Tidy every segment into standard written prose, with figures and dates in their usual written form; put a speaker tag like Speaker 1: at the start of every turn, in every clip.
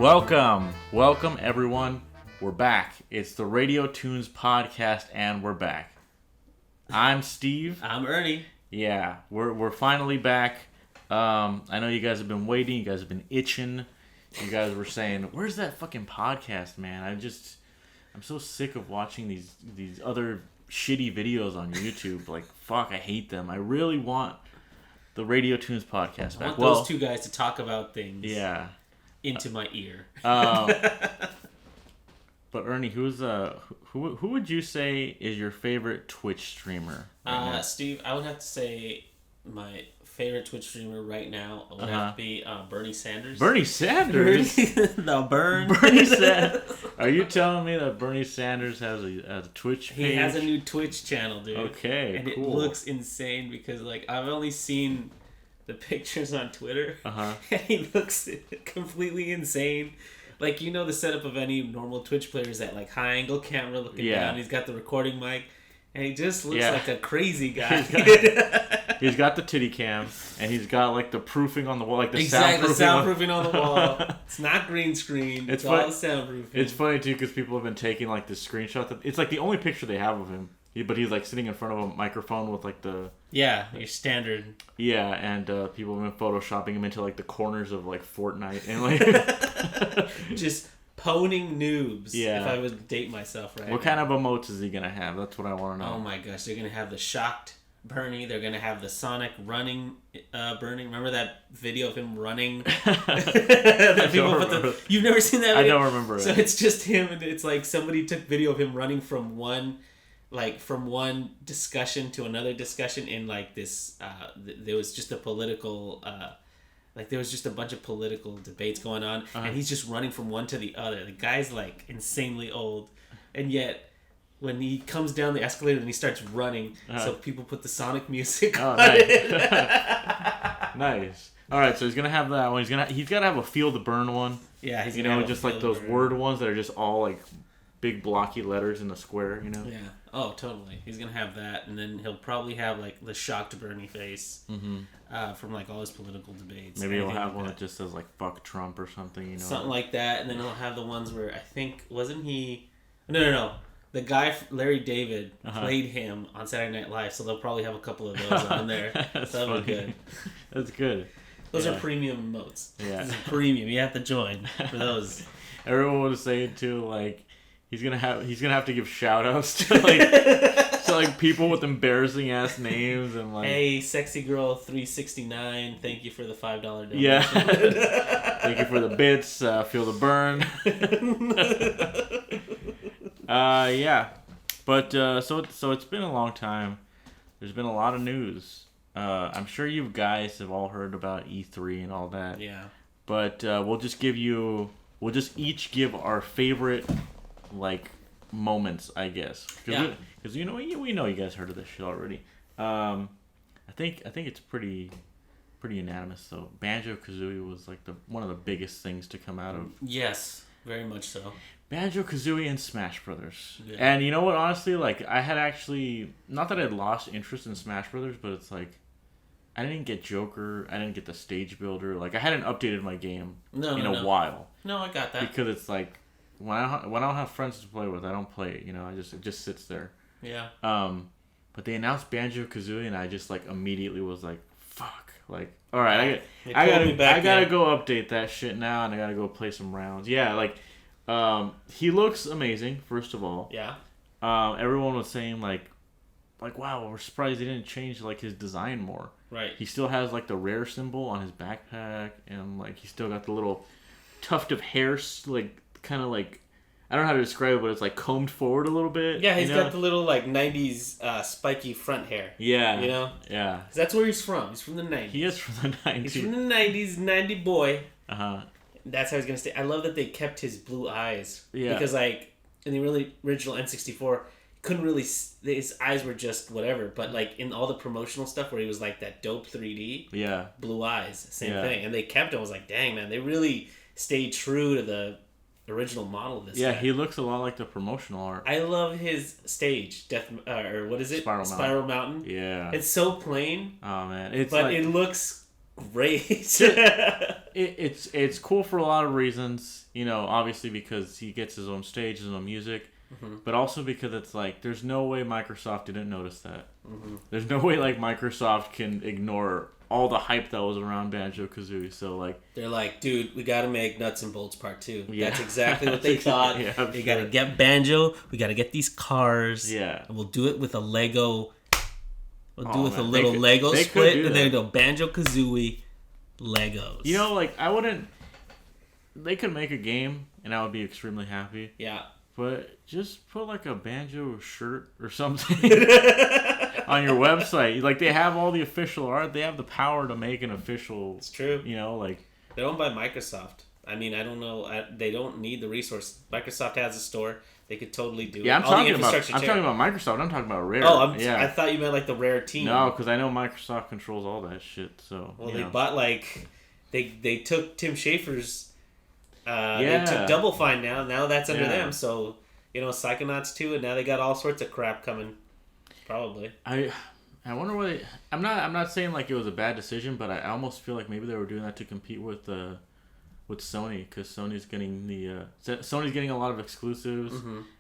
Speaker 1: Welcome everyone. We're back. It's the Radio Toons podcast, and we're back. I'm Steve.
Speaker 2: I'm Ernie.
Speaker 1: Yeah, we're finally back. I know you guys have been waiting. You guys have been itching. You guys were saying, "Where's that fucking podcast, man?" I'm so sick of watching these other shitty videos on YouTube. Like, fuck, I hate them. I really want the Radio Toons podcast back.
Speaker 2: I want those two guys to talk about things.
Speaker 1: Yeah.
Speaker 2: Into my ear.
Speaker 1: But Ernie, who would you say is your favorite Twitch streamer? Right now?
Speaker 2: Steve, I would have to say my favorite Twitch streamer right now would have to be Bernie Sanders.
Speaker 1: Bernie Sanders?
Speaker 2: The Burn.
Speaker 1: Bernie Sanders. Are you telling me that Bernie Sanders has a Twitch page?
Speaker 2: He has a new Twitch channel, dude.
Speaker 1: Okay,
Speaker 2: and
Speaker 1: cool.
Speaker 2: It looks insane because, like, I've only seen the pictures on Twitter, and he looks completely insane. Like, you know, the setup of any normal Twitch player is that, like, high angle camera looking down. He's got the recording mic, and he just looks like a crazy guy.
Speaker 1: He's got the titty cam, and he's got, like, the proofing on the wall, like the
Speaker 2: soundproofing on the wall. It's not green screen. It's all soundproofing.
Speaker 1: It's funny too because people have been taking like this screenshot. It's like the only picture they have of him. But he's like sitting in front of a microphone with like the
Speaker 2: your standard.
Speaker 1: Yeah, and people have been photoshopping him into like the corners of like Fortnite and like
Speaker 2: just poning noobs.
Speaker 1: Yeah.
Speaker 2: If I would date myself right.
Speaker 1: What kind of emotes is he gonna have? That's what I want to know.
Speaker 2: Oh my gosh, they're gonna have the shocked Bernie. They're gonna have the Sonic running Bernie. Remember that video of him running? You've never seen that video?
Speaker 1: I don't remember it.
Speaker 2: So it's just him, and it's like somebody took video of him running from one discussion to another discussion in like this there was just a political there was just a bunch of political debates going on, and he's just running from one to the other. The guy's like insanely old, and yet when he comes down the escalator and he starts running, so people put the Sonic music on it.
Speaker 1: Nice. All right, so he's gonna have that one. He's gotta have a Feel the Burn one.
Speaker 2: Yeah, he's
Speaker 1: just like those word ones that are just all like big blocky letters in the square, you know?
Speaker 2: Yeah. Oh, totally. He's gonna have that, and then he'll probably have like the shocked Bernie face from like all his political debates.
Speaker 1: Maybe he'll have one that just says like "fuck Trump" or something, you know?
Speaker 2: Something like that, and then he'll have the ones where I think wasn't he? No. The guy Larry David played him on Saturday Night Live, so they'll probably have a couple of those on there. That'll be good.
Speaker 1: That's good.
Speaker 2: Those are premium emotes.
Speaker 1: Yeah,
Speaker 2: this is premium. You have to join for those.
Speaker 1: Everyone was saying too, like. He's gonna have to give shout outs to like people with embarrassing ass names and like,
Speaker 2: hey, sexy girl 369, thank you for the $5 donation.
Speaker 1: Yeah. Thank you for the bits, feel the burn. Yeah. But so it's been a long time. There's been a lot of news. I'm sure you guys have all heard about E3 and all that.
Speaker 2: Yeah.
Speaker 1: But we'll just each give our favorite like moments, I guess, because we know you guys heard of this shit already. I think it's pretty unanimous though. Banjo-Kazooie was like one of the biggest things to come out of.
Speaker 2: Yes, very much so.
Speaker 1: Banjo-Kazooie and Smash Brothers.
Speaker 2: Yeah.
Speaker 1: And you know what? Honestly, like I had actually not that I'd lost interest in Smash Brothers, but it's like I didn't get Joker. I didn't get the stage builder. Like I hadn't updated my game in a while.
Speaker 2: No, I got that
Speaker 1: because it's like. When I don't have friends to play with, I don't play it. You know, it just sits there.
Speaker 2: Yeah.
Speaker 1: But they announced Banjo-Kazooie, and I just like immediately was like, "Fuck!" Like, all right, I gotta go update that shit now, and I gotta go play some rounds. Yeah, like, he looks amazing. First of all.
Speaker 2: Yeah.
Speaker 1: Everyone was saying like, wow, we're surprised they didn't change like his design more.
Speaker 2: Right.
Speaker 1: He still has like the rare symbol on his backpack, and like he still got the little tuft of hair, like. Kind of like I don't know how to describe it, but it's like combed forward a little bit.
Speaker 2: Yeah, he's got the little like 90s spiky front hair.
Speaker 1: Yeah.
Speaker 2: You know?
Speaker 1: Yeah.
Speaker 2: That's where he's from. He's from the 90s.
Speaker 1: He is from the 90s.
Speaker 2: He's from the 90s, 90 boy.
Speaker 1: Uh-huh.
Speaker 2: That's how he's going to stay. I love that they kept his blue eyes.
Speaker 1: Yeah.
Speaker 2: Because like in the original N64, couldn't really his eyes were just whatever, but like in all the promotional stuff where he was like that dope 3D.
Speaker 1: Yeah.
Speaker 2: Blue eyes, same thing. And they kept him. I was like, "Dang, man, they really stayed true to the original model of this guy."
Speaker 1: He looks a lot like the promotional art.
Speaker 2: I love his stage, or what is it? Spiral Mountain.
Speaker 1: Yeah.
Speaker 2: It's so plain.
Speaker 1: Oh man,
Speaker 2: it looks great.
Speaker 1: it's cool for a lot of reasons. You know, obviously because he gets his own stage, his own music, but also because it's like there's no way Microsoft didn't notice that. There's no way like Microsoft can ignore all the hype that was around Banjo-Kazooie. So like
Speaker 2: they're like, dude, we gotta make Nuts and Bolts Part 2.
Speaker 1: Yeah.
Speaker 2: That's exactly what they thought.
Speaker 1: Yeah,
Speaker 2: we gotta get Banjo. We gotta get these cars.
Speaker 1: Yeah,
Speaker 2: and we'll do it with a Lego. We'll do it with a
Speaker 1: man.
Speaker 2: little Lego
Speaker 1: they
Speaker 2: split.
Speaker 1: could do
Speaker 2: And there you
Speaker 1: that.
Speaker 2: go, Banjo-Kazooie Legos.
Speaker 1: You know, like I wouldn't. They could make a game, and I would be extremely happy.
Speaker 2: Yeah.
Speaker 1: But just put like a Banjo shirt or something on your website. Like they have all the official art. They have the power to make an official.
Speaker 2: It's true.
Speaker 1: You know, like
Speaker 2: they're owned by Microsoft. I mean, I don't know. They don't need the resource. Microsoft has a store. They could totally do it.
Speaker 1: Yeah, I'm
Speaker 2: all
Speaker 1: talking about Microsoft. I'm talking about Rare.
Speaker 2: Oh,
Speaker 1: yeah.
Speaker 2: I thought you meant like the Rare team.
Speaker 1: No, because I know Microsoft controls all that shit. So
Speaker 2: well, they bought like they took Tim Schafer's.
Speaker 1: Yeah.
Speaker 2: They took Double Fine now. Now that's under
Speaker 1: Yeah.
Speaker 2: them. So you know, Psychonauts 2, and now they got all sorts of crap coming. Probably.
Speaker 1: I wonder what I'm not saying like it was a bad decision, but I almost feel like maybe they were doing that to compete with Sony, because Sony's getting a lot of exclusives,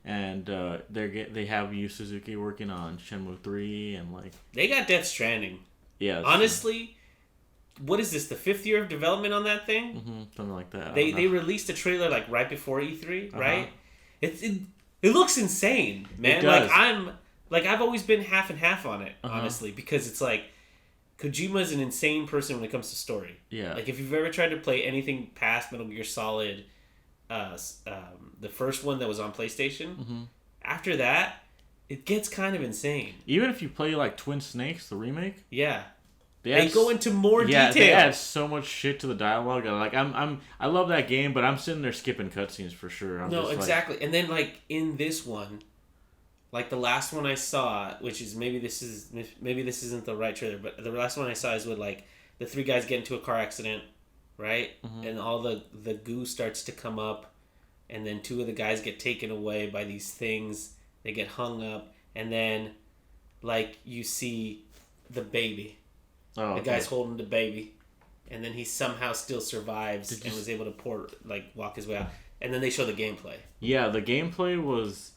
Speaker 1: and they have Yu Suzuki working on Shenmue 3, and like
Speaker 2: they got Death Stranding.
Speaker 1: Yeah.
Speaker 2: Honestly, what is this? The 5th year of development on that thing?
Speaker 1: Something like that.
Speaker 2: They released a trailer like right before E3, right? It looks insane, man.
Speaker 1: It does.
Speaker 2: I've always been half and half on it, honestly, because it's like Kojima's an insane person when it comes to story.
Speaker 1: Yeah.
Speaker 2: Like if you've ever tried to play anything past Metal Gear Solid, the first one that was on PlayStation, after that, it gets kind of insane.
Speaker 1: Even if you play like Twin Snakes, the remake.
Speaker 2: Yeah. They go into more detail.
Speaker 1: They add so much shit to the dialogue. Like I love that game, but I'm sitting there skipping cutscenes for sure.
Speaker 2: No, exactly. And then like in this one, like the last one I saw, which is maybe this isn't the right trailer, but the last one I saw is with like the 3 guys get into a car accident, right? And all the goo starts to come up, and then 2 of the guys get taken away by these things. They get hung up, and then like you see the baby.
Speaker 1: Oh,
Speaker 2: the guy's holding the baby, and then he somehow still survives and was able to walk his way out. And then they show the gameplay.
Speaker 1: Yeah, the gameplay was.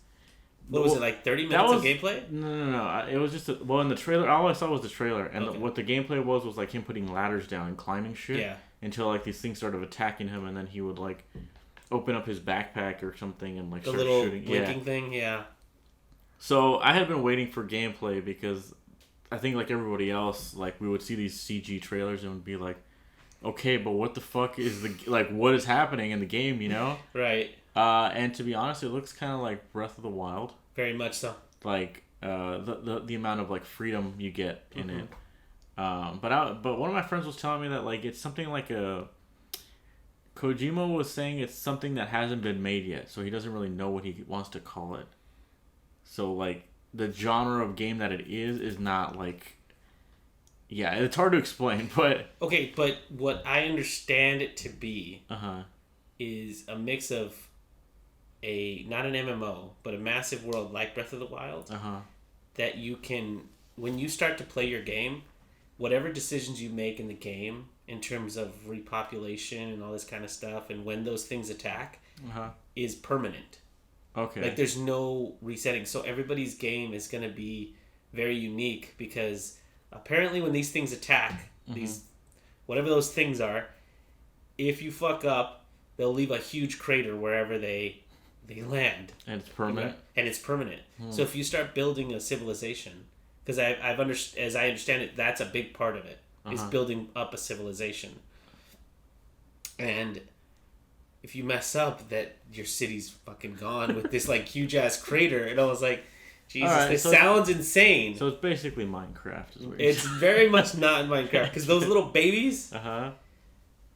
Speaker 2: What was it, like 30 minutes of gameplay?
Speaker 1: No. It was just in the trailer. All I saw was the trailer, and what the gameplay was like him putting ladders down and climbing shit.
Speaker 2: Yeah.
Speaker 1: Until like these things started attacking him, and then he would like open up his backpack or something and like
Speaker 2: the
Speaker 1: start
Speaker 2: little
Speaker 1: shooting.
Speaker 2: blinking thing. Yeah.
Speaker 1: So I had been waiting for gameplay because I think like everybody else, like we would see these CG trailers and would be like, okay, but what the fuck is what is happening in the game, you know?
Speaker 2: Right.
Speaker 1: And to be honest, it looks kind of like Breath of the Wild.
Speaker 2: Very much so.
Speaker 1: Like the amount of like freedom you get in it. But one of my friends was telling me that like it's something like Kojima was saying it's something that hasn't been made yet, so he doesn't really know what he wants to call it. So like the genre of game that it is not like. Yeah, it's hard to explain, but
Speaker 2: okay. But what I understand it to be is a mix of not an MMO, but a massive world like Breath of the Wild that you can, when you start to play your game, whatever decisions you make in the game in terms of repopulation and all this kind of stuff, and when those things attack, is permanent.
Speaker 1: Okay.
Speaker 2: Like there's no resetting, so everybody's game is going to be very unique because apparently when these things attack, these whatever those things are, if you fuck up, they'll leave a huge crater wherever they land.
Speaker 1: And it's permanent?
Speaker 2: And it's permanent. So if you start building a civilization, because as I understand it, that's a big part of it, is building up a civilization. And if you mess up, that your city's fucking gone with this like huge ass crater. And I was like, Jesus, this sounds insane.
Speaker 1: So it's basically Minecraft. Is what
Speaker 2: it's very much not Minecraft, because those little babies,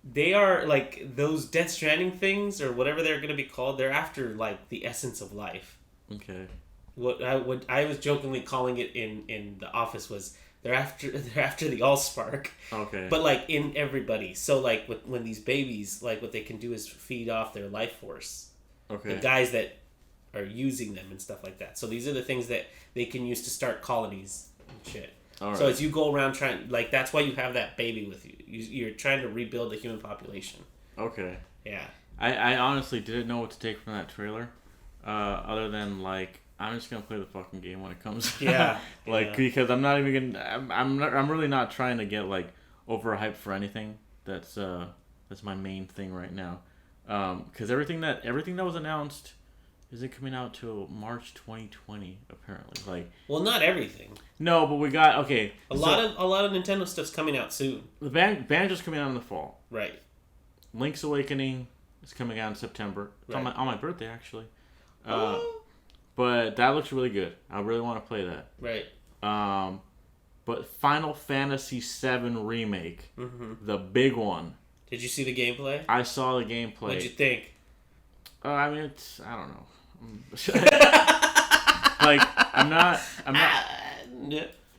Speaker 2: they are like those Death Stranding things or whatever they're going to be called. They're after like the essence of life.
Speaker 1: Okay.
Speaker 2: What I was jokingly calling it in the office was they're after the Allspark.
Speaker 1: Okay.
Speaker 2: But like in everybody. So like when these babies, like what they can do is feed off their life force.
Speaker 1: Okay.
Speaker 2: The guys that are using them and stuff like that. So these are the things that they can use to start colonies and shit.
Speaker 1: All right.
Speaker 2: So as you go around trying, like that's why you have that baby with you. You're trying to rebuild the human population.
Speaker 1: Okay.
Speaker 2: Yeah.
Speaker 1: I honestly didn't know what to take from that trailer, other than like I'm just gonna play the fucking game when it comes.
Speaker 2: Yeah.
Speaker 1: Because I'm not even gonna. I'm really not trying to get like overhyped for anything. That's my main thing right now. Because everything that was announced isn't coming out till March 2020 apparently. Like,
Speaker 2: well, not everything.
Speaker 1: No, but we got
Speaker 2: a lot of Nintendo stuff's coming out soon.
Speaker 1: The Banjo's coming out in the fall.
Speaker 2: Right.
Speaker 1: Link's Awakening is coming out in September. It's on my birthday actually. But that looks really good. I really want to play that.
Speaker 2: Right.
Speaker 1: But Final Fantasy VII Remake, the big one.
Speaker 2: Did you see the gameplay?
Speaker 1: I saw the gameplay.
Speaker 2: What'd you think?
Speaker 1: I mean, I don't know. Like,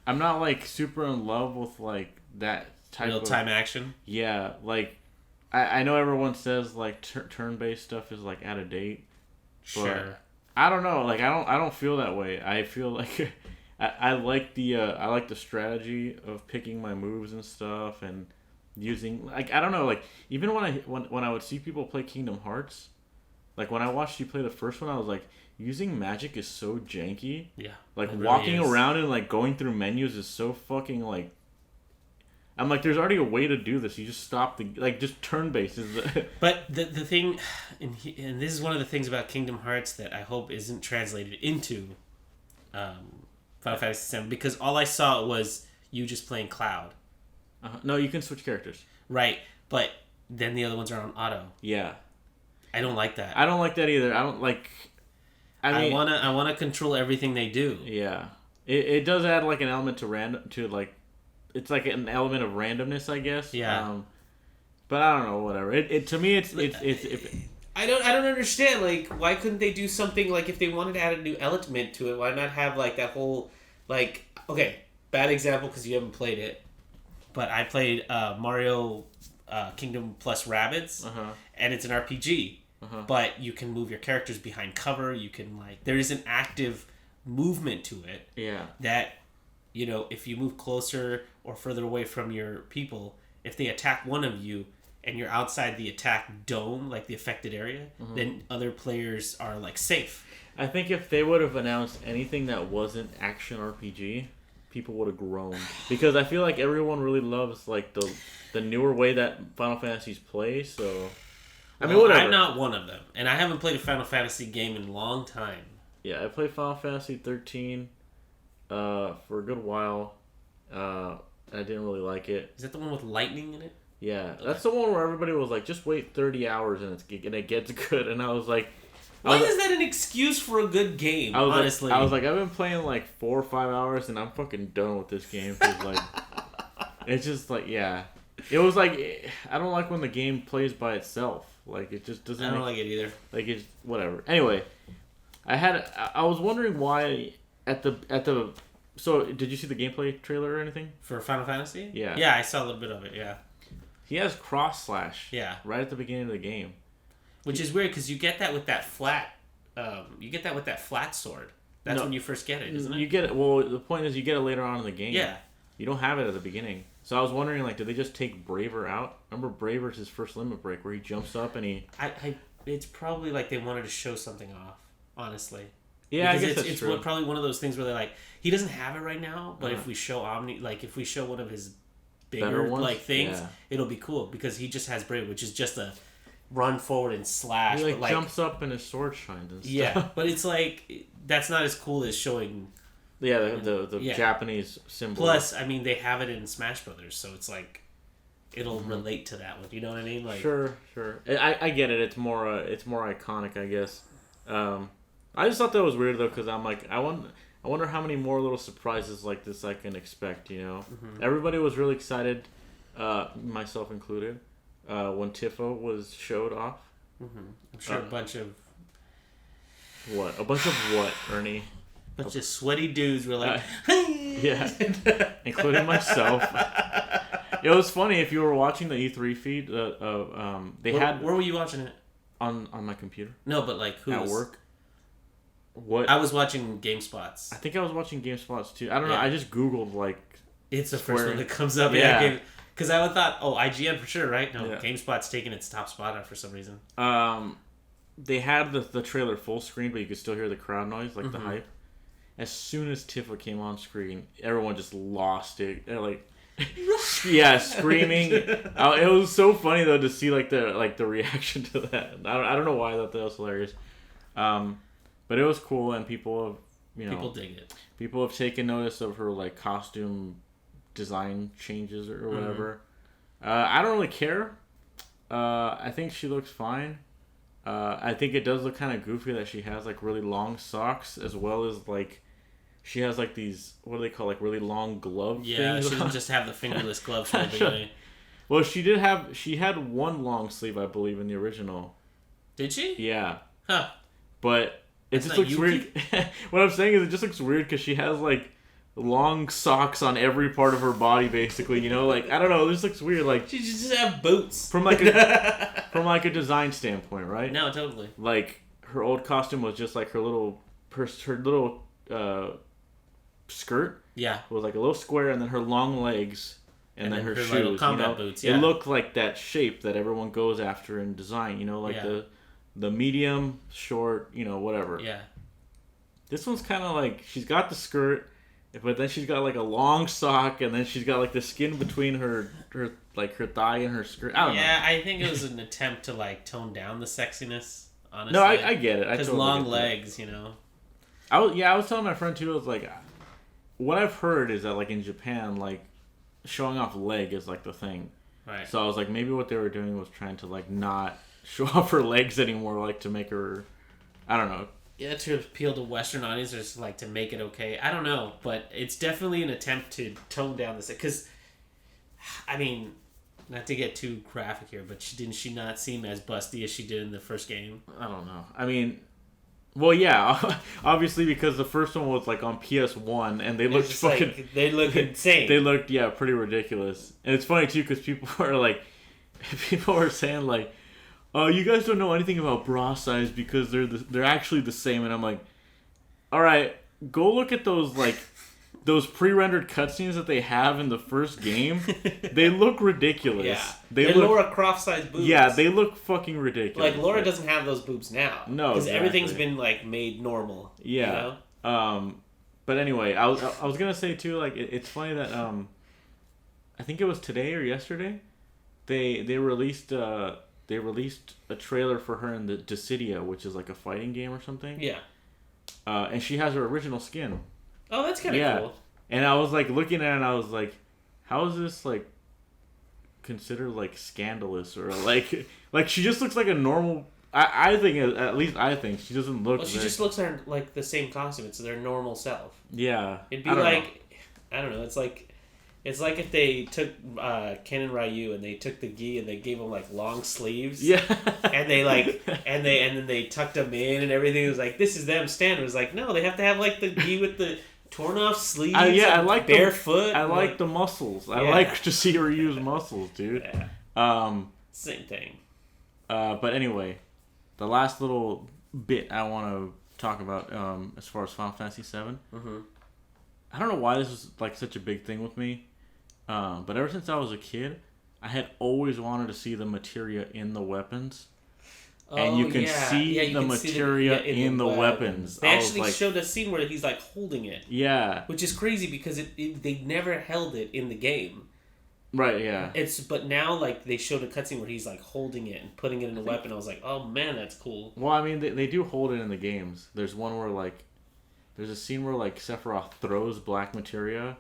Speaker 1: I'm not like super in love with like that type
Speaker 2: real time action.
Speaker 1: Yeah, like I know everyone says like turn-based stuff is like out of date.
Speaker 2: Sure.
Speaker 1: I don't know. Like I don't feel that way. I feel like I like the strategy of picking my moves and stuff and using like I don't know, like even when I would see people play Kingdom Hearts, like when I watched you play the first one, I was like, using magic is so janky.
Speaker 2: Yeah.
Speaker 1: Like walking around and like going through menus is so fucking like. I'm like, there's already a way to do this. You just stop just turn based.
Speaker 2: But the thing, and this is one of the things about Kingdom Hearts that I hope isn't translated into Final Fantasy VII, because all I saw was you just playing Cloud.
Speaker 1: No, you can switch characters.
Speaker 2: Right, but then the other ones are on auto.
Speaker 1: Yeah.
Speaker 2: I don't like that.
Speaker 1: I don't like that either. I don't like. I mean,
Speaker 2: I wanna control everything they do.
Speaker 1: Yeah, it does add like an element to like. It's like an element of randomness, I guess.
Speaker 2: Yeah.
Speaker 1: But I don't know, whatever. It to me, it's
Speaker 2: I don't understand. Like, why couldn't they do something like if they wanted to add a new element to it? Why not have like that whole like? Okay, bad example because you haven't played it, but I played Mario Kingdom plus Rabbids, and it's an RPG. But you can move your characters behind cover. You can there is an active movement to it.
Speaker 1: Yeah.
Speaker 2: That. You know, if you move closer or further away from your people, if they attack one of you and you're outside the attack dome, like the affected area, then other players are like safe.
Speaker 1: I think if they would have announced anything that wasn't action RPG, people would have groaned, because I feel like everyone really loves like the newer way that Final Fantasies play. So, I mean, whatever.
Speaker 2: I'm not one of them, and I haven't played a Final Fantasy game in a long time.
Speaker 1: Yeah, I played Final Fantasy 13. For a good while, I didn't really like it.
Speaker 2: Is that the one with lightning in it?
Speaker 1: Yeah, that's the one where everybody was like, "Just wait 30 hours and it gets good." And I was like,
Speaker 2: "Why is that an excuse for a good game?" Honestly,
Speaker 1: I was like, I've been playing like 4 or 5 hours and I'm fucking done with this game. Cause like, it's just like it was like I don't like when the game plays by itself. Like it just doesn't.
Speaker 2: I don't like it either.
Speaker 1: Like it's whatever. Anyway, I was wondering why. So did you see the gameplay trailer or anything
Speaker 2: for Final Fantasy?
Speaker 1: Yeah.
Speaker 2: Yeah, I saw a little bit of it. Yeah.
Speaker 1: He has cross slash.
Speaker 2: Yeah.
Speaker 1: Right at the beginning of the game.
Speaker 2: Which is weird because you get that with that flat. Sword. That's when you first get it, isn't it?
Speaker 1: You get it. Well, the point is you get it later on in the game.
Speaker 2: Yeah.
Speaker 1: You don't have it at the beginning. So I was wondering, like, did they just take Braver out? Remember Braver's his first limit break where he jumps up and he.
Speaker 2: It's probably like they wanted to show something off. Honestly.
Speaker 1: Yeah,
Speaker 2: because
Speaker 1: I guess that's true.
Speaker 2: It's probably one of those things where they're like, he doesn't have it right now, but if we show if we show one of his bigger things, it'll be cool because he just has Brave, which is just a run forward and slash.
Speaker 1: He jumps up and his sword shines and stuff.
Speaker 2: Yeah, but it's like that's not as cool as showing.
Speaker 1: Yeah, the Japanese symbol.
Speaker 2: Plus, I mean, they have it in Smash Brothers, so it's like it'll relate to that one. You know what I mean? Like
Speaker 1: sure. I get it. It's more iconic, I guess. I just thought that was weird though, because I'm like, I wonder how many more little surprises like this I can expect. You know, everybody was really excited, myself included, when Tifa was showed off.
Speaker 2: I'm sure a bunch of
Speaker 1: what, Ernie?
Speaker 2: A bunch of sweaty dudes were like,
Speaker 1: yeah, including myself. It was funny if you were watching the E3 feed. Where
Speaker 2: were you watching it?
Speaker 1: On my computer.
Speaker 2: No, but like who
Speaker 1: at
Speaker 2: was...
Speaker 1: work? What?
Speaker 2: I was watching GameSpots.
Speaker 1: I think I was watching GameSpots too. I don't know. I just Googled like
Speaker 2: It's the
Speaker 1: Square.
Speaker 2: first one that comes up.
Speaker 1: Yeah.
Speaker 2: Because I would thought, IGN for sure, right? No,
Speaker 1: Yeah.
Speaker 2: GameSpot's taking its top spot out for some reason.
Speaker 1: They had the trailer full screen, but you could still hear the crowd noise, like the hype. As soon as Tifa came on screen, everyone just lost it. They're like, yeah, screaming. It was so funny though to see like the reaction to that. I don't know why I thought that was hilarious. But it was cool, and people have
Speaker 2: People dig it.
Speaker 1: People have taken notice of her like costume design changes or whatever. I don't really care. I think she looks fine. I think it does look kind of goofy that she has like really long socks, as well as like she has like these, what do they call, like really long glove things.
Speaker 2: Yeah, she doesn't just have the fingerless gloves from the beginning.
Speaker 1: Well, she had one long sleeve, I believe, in the original.
Speaker 2: Did she?
Speaker 1: Yeah.
Speaker 2: Huh.
Speaker 1: But it just looks
Speaker 2: Yuki?
Speaker 1: weird. What I'm saying is it just looks weird because she has like long socks on every part of her body, basically. Like I don't know, it just looks weird. Like
Speaker 2: She just have boots
Speaker 1: from like a design standpoint, right?
Speaker 2: No, totally.
Speaker 1: Like her old costume was just like her little skirt.
Speaker 2: Yeah.
Speaker 1: Was like a little square, and then her long legs, and then her shoes.
Speaker 2: Little combat boots. Yeah.
Speaker 1: It looked like that shape that everyone goes after in design. Like the medium, short, whatever.
Speaker 2: Yeah.
Speaker 1: This one's kind of like she's got the skirt, but then she's got like a long sock, and then she's got like the skin between her thigh and her skirt. I don't know.
Speaker 2: Yeah, I think it was an attempt to like tone down the sexiness. Honestly.
Speaker 1: No, I get it.
Speaker 2: Because
Speaker 1: totally
Speaker 2: long
Speaker 1: get
Speaker 2: legs,
Speaker 1: I was telling my friend too. I was like, what I've heard is that like in Japan, like showing off leg is like the thing.
Speaker 2: Right.
Speaker 1: So I was like, maybe what they were doing was trying to like not show off her legs anymore, like to make her, I don't know.
Speaker 2: Yeah, to appeal to Western audience, or just like to make it okay. I don't know, but it's definitely an attempt to tone down this. Because, I mean, not to get too graphic here, but didn't she not seem as busty as she did in the first game?
Speaker 1: I don't know. I mean, well, yeah, obviously because the first one was like on PS1, and they looked fucking.
Speaker 2: Like, they look insane.
Speaker 1: They looked pretty ridiculous, and it's funny too because people are saying like, you guys don't know anything about bra size because they're actually the same, and I'm like, all right, go look at those pre-rendered cutscenes that they have in the first game. They look ridiculous.
Speaker 2: Yeah,
Speaker 1: they
Speaker 2: look, Laura Croft size boobs.
Speaker 1: Yeah, they look fucking ridiculous.
Speaker 2: Like Laura doesn't have those boobs now.
Speaker 1: No,
Speaker 2: because everything's
Speaker 1: exactly.
Speaker 2: been like made normal.
Speaker 1: Yeah. But anyway, I was gonna say too, like it's funny that I think it was today or yesterday, they released a trailer for her in the Dissidia, which is like a fighting game or something.
Speaker 2: Yeah.
Speaker 1: And she has her original skin.
Speaker 2: Oh, that's kind of cool.
Speaker 1: And I was like looking at it, and I was like, how is this like considered like scandalous or like she just looks like a normal. I think at least I think she doesn't look.
Speaker 2: Well, she just looks like the same costume. It's their normal self.
Speaker 1: Yeah.
Speaker 2: It'd be like, I don't know. It's like if they took Ken and Ryu and they took the gi and they gave them like long sleeves.
Speaker 1: Yeah.
Speaker 2: And they and then they tucked them in and everything. It was like, this is them standing. It was like, no, they have to have like the gi with the torn off sleeves.
Speaker 1: I like
Speaker 2: barefoot.
Speaker 1: I like the muscles. I like to see her use muscles, dude.
Speaker 2: Yeah. Same thing.
Speaker 1: But anyway, the last little bit I want to talk about as far as Final Fantasy VII.
Speaker 2: Mm-hmm.
Speaker 1: I don't know why this is like such a big thing with me, but ever since I was a kid, I had always wanted to see the materia in the weapons. And you can see the materia in the weapons.
Speaker 2: They actually showed a scene where he's like holding it.
Speaker 1: Yeah.
Speaker 2: Which is crazy because they never held it in the game.
Speaker 1: Right, yeah.
Speaker 2: But now like they showed a cutscene where he's like holding it and putting it in a weapon. I was like, oh man, that's cool.
Speaker 1: Well, I mean, they do hold it in the games. There's one where like, there's a scene where like Sephiroth throws black materia,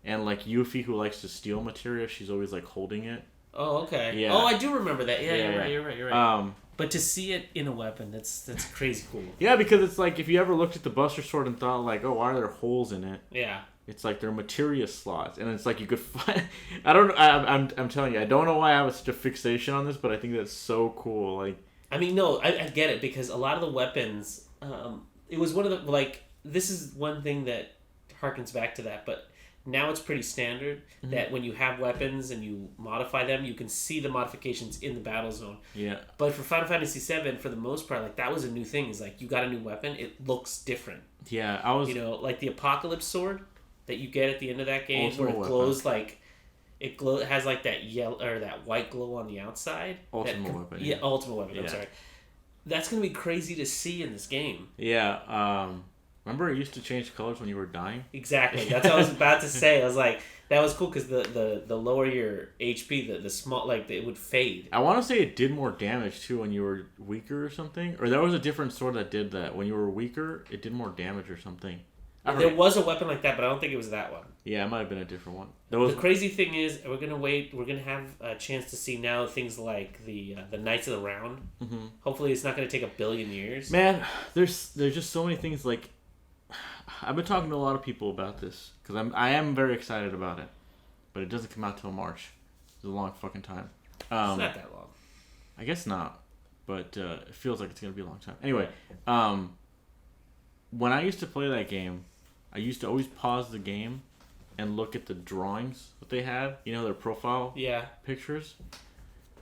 Speaker 1: and like Yuffie, who likes to steal materia, she's always like holding it.
Speaker 2: Oh, okay.
Speaker 1: Yeah.
Speaker 2: Oh, I do remember that. Yeah, you're right. But to see it in a weapon, that's crazy cool.
Speaker 1: Yeah, because it's like if you ever looked at the Buster Sword and thought like, oh, why are there holes in it?
Speaker 2: Yeah.
Speaker 1: It's like they're materia slots, and it's like you could find. I'm telling you, I don't know why I have such a fixation on this, but I think that's so cool. Like,
Speaker 2: I mean, no, I get it because a lot of the weapons, it was one of the like. This is one thing that harkens back to that, but now it's pretty standard that when you have weapons and you modify them, you can see the modifications in the battle zone.
Speaker 1: Yeah.
Speaker 2: But for Final Fantasy VII, for the most part, like that was a new thing. Is like you got a new weapon, it looks different.
Speaker 1: Yeah, I was.
Speaker 2: Like the Apocalypse Sword. that you get at the end of that game,
Speaker 1: Ultimate
Speaker 2: where it glows like it has like that yellow or that white glow on the outside.
Speaker 1: Ultimate weapon.
Speaker 2: Yeah, ultimate weapon. I'm sorry. That's gonna be crazy to see in this game.
Speaker 1: Yeah. Remember it used to change colors when you were dying?
Speaker 2: Exactly. That's what I was about to say. I was like, that was cool because the lower your HP, the small, like, it would fade.
Speaker 1: I want to say it did more damage, too, when you were weaker or something. Or there was a different sword that did that. When you were weaker, it did more damage or something.
Speaker 2: There was a weapon like that, but I don't think it was that one.
Speaker 1: Yeah, it might have been a different one.
Speaker 2: The crazy thing is, we're going to wait. We're going to have a chance to see now things like the Knights of the Round.
Speaker 1: Mm-hmm.
Speaker 2: Hopefully it's not going to take a billion years.
Speaker 1: Man, there's just so many things, like... I've been talking to a lot of people about this because I am very excited about it, but it doesn't come out till March. It's a long fucking time.
Speaker 2: It's not that long.
Speaker 1: I guess not, but it feels like it's gonna be a long time. Anyway, when I used to play that game, I used to always pause the game and look at the drawings that they had. You know, their profile pictures,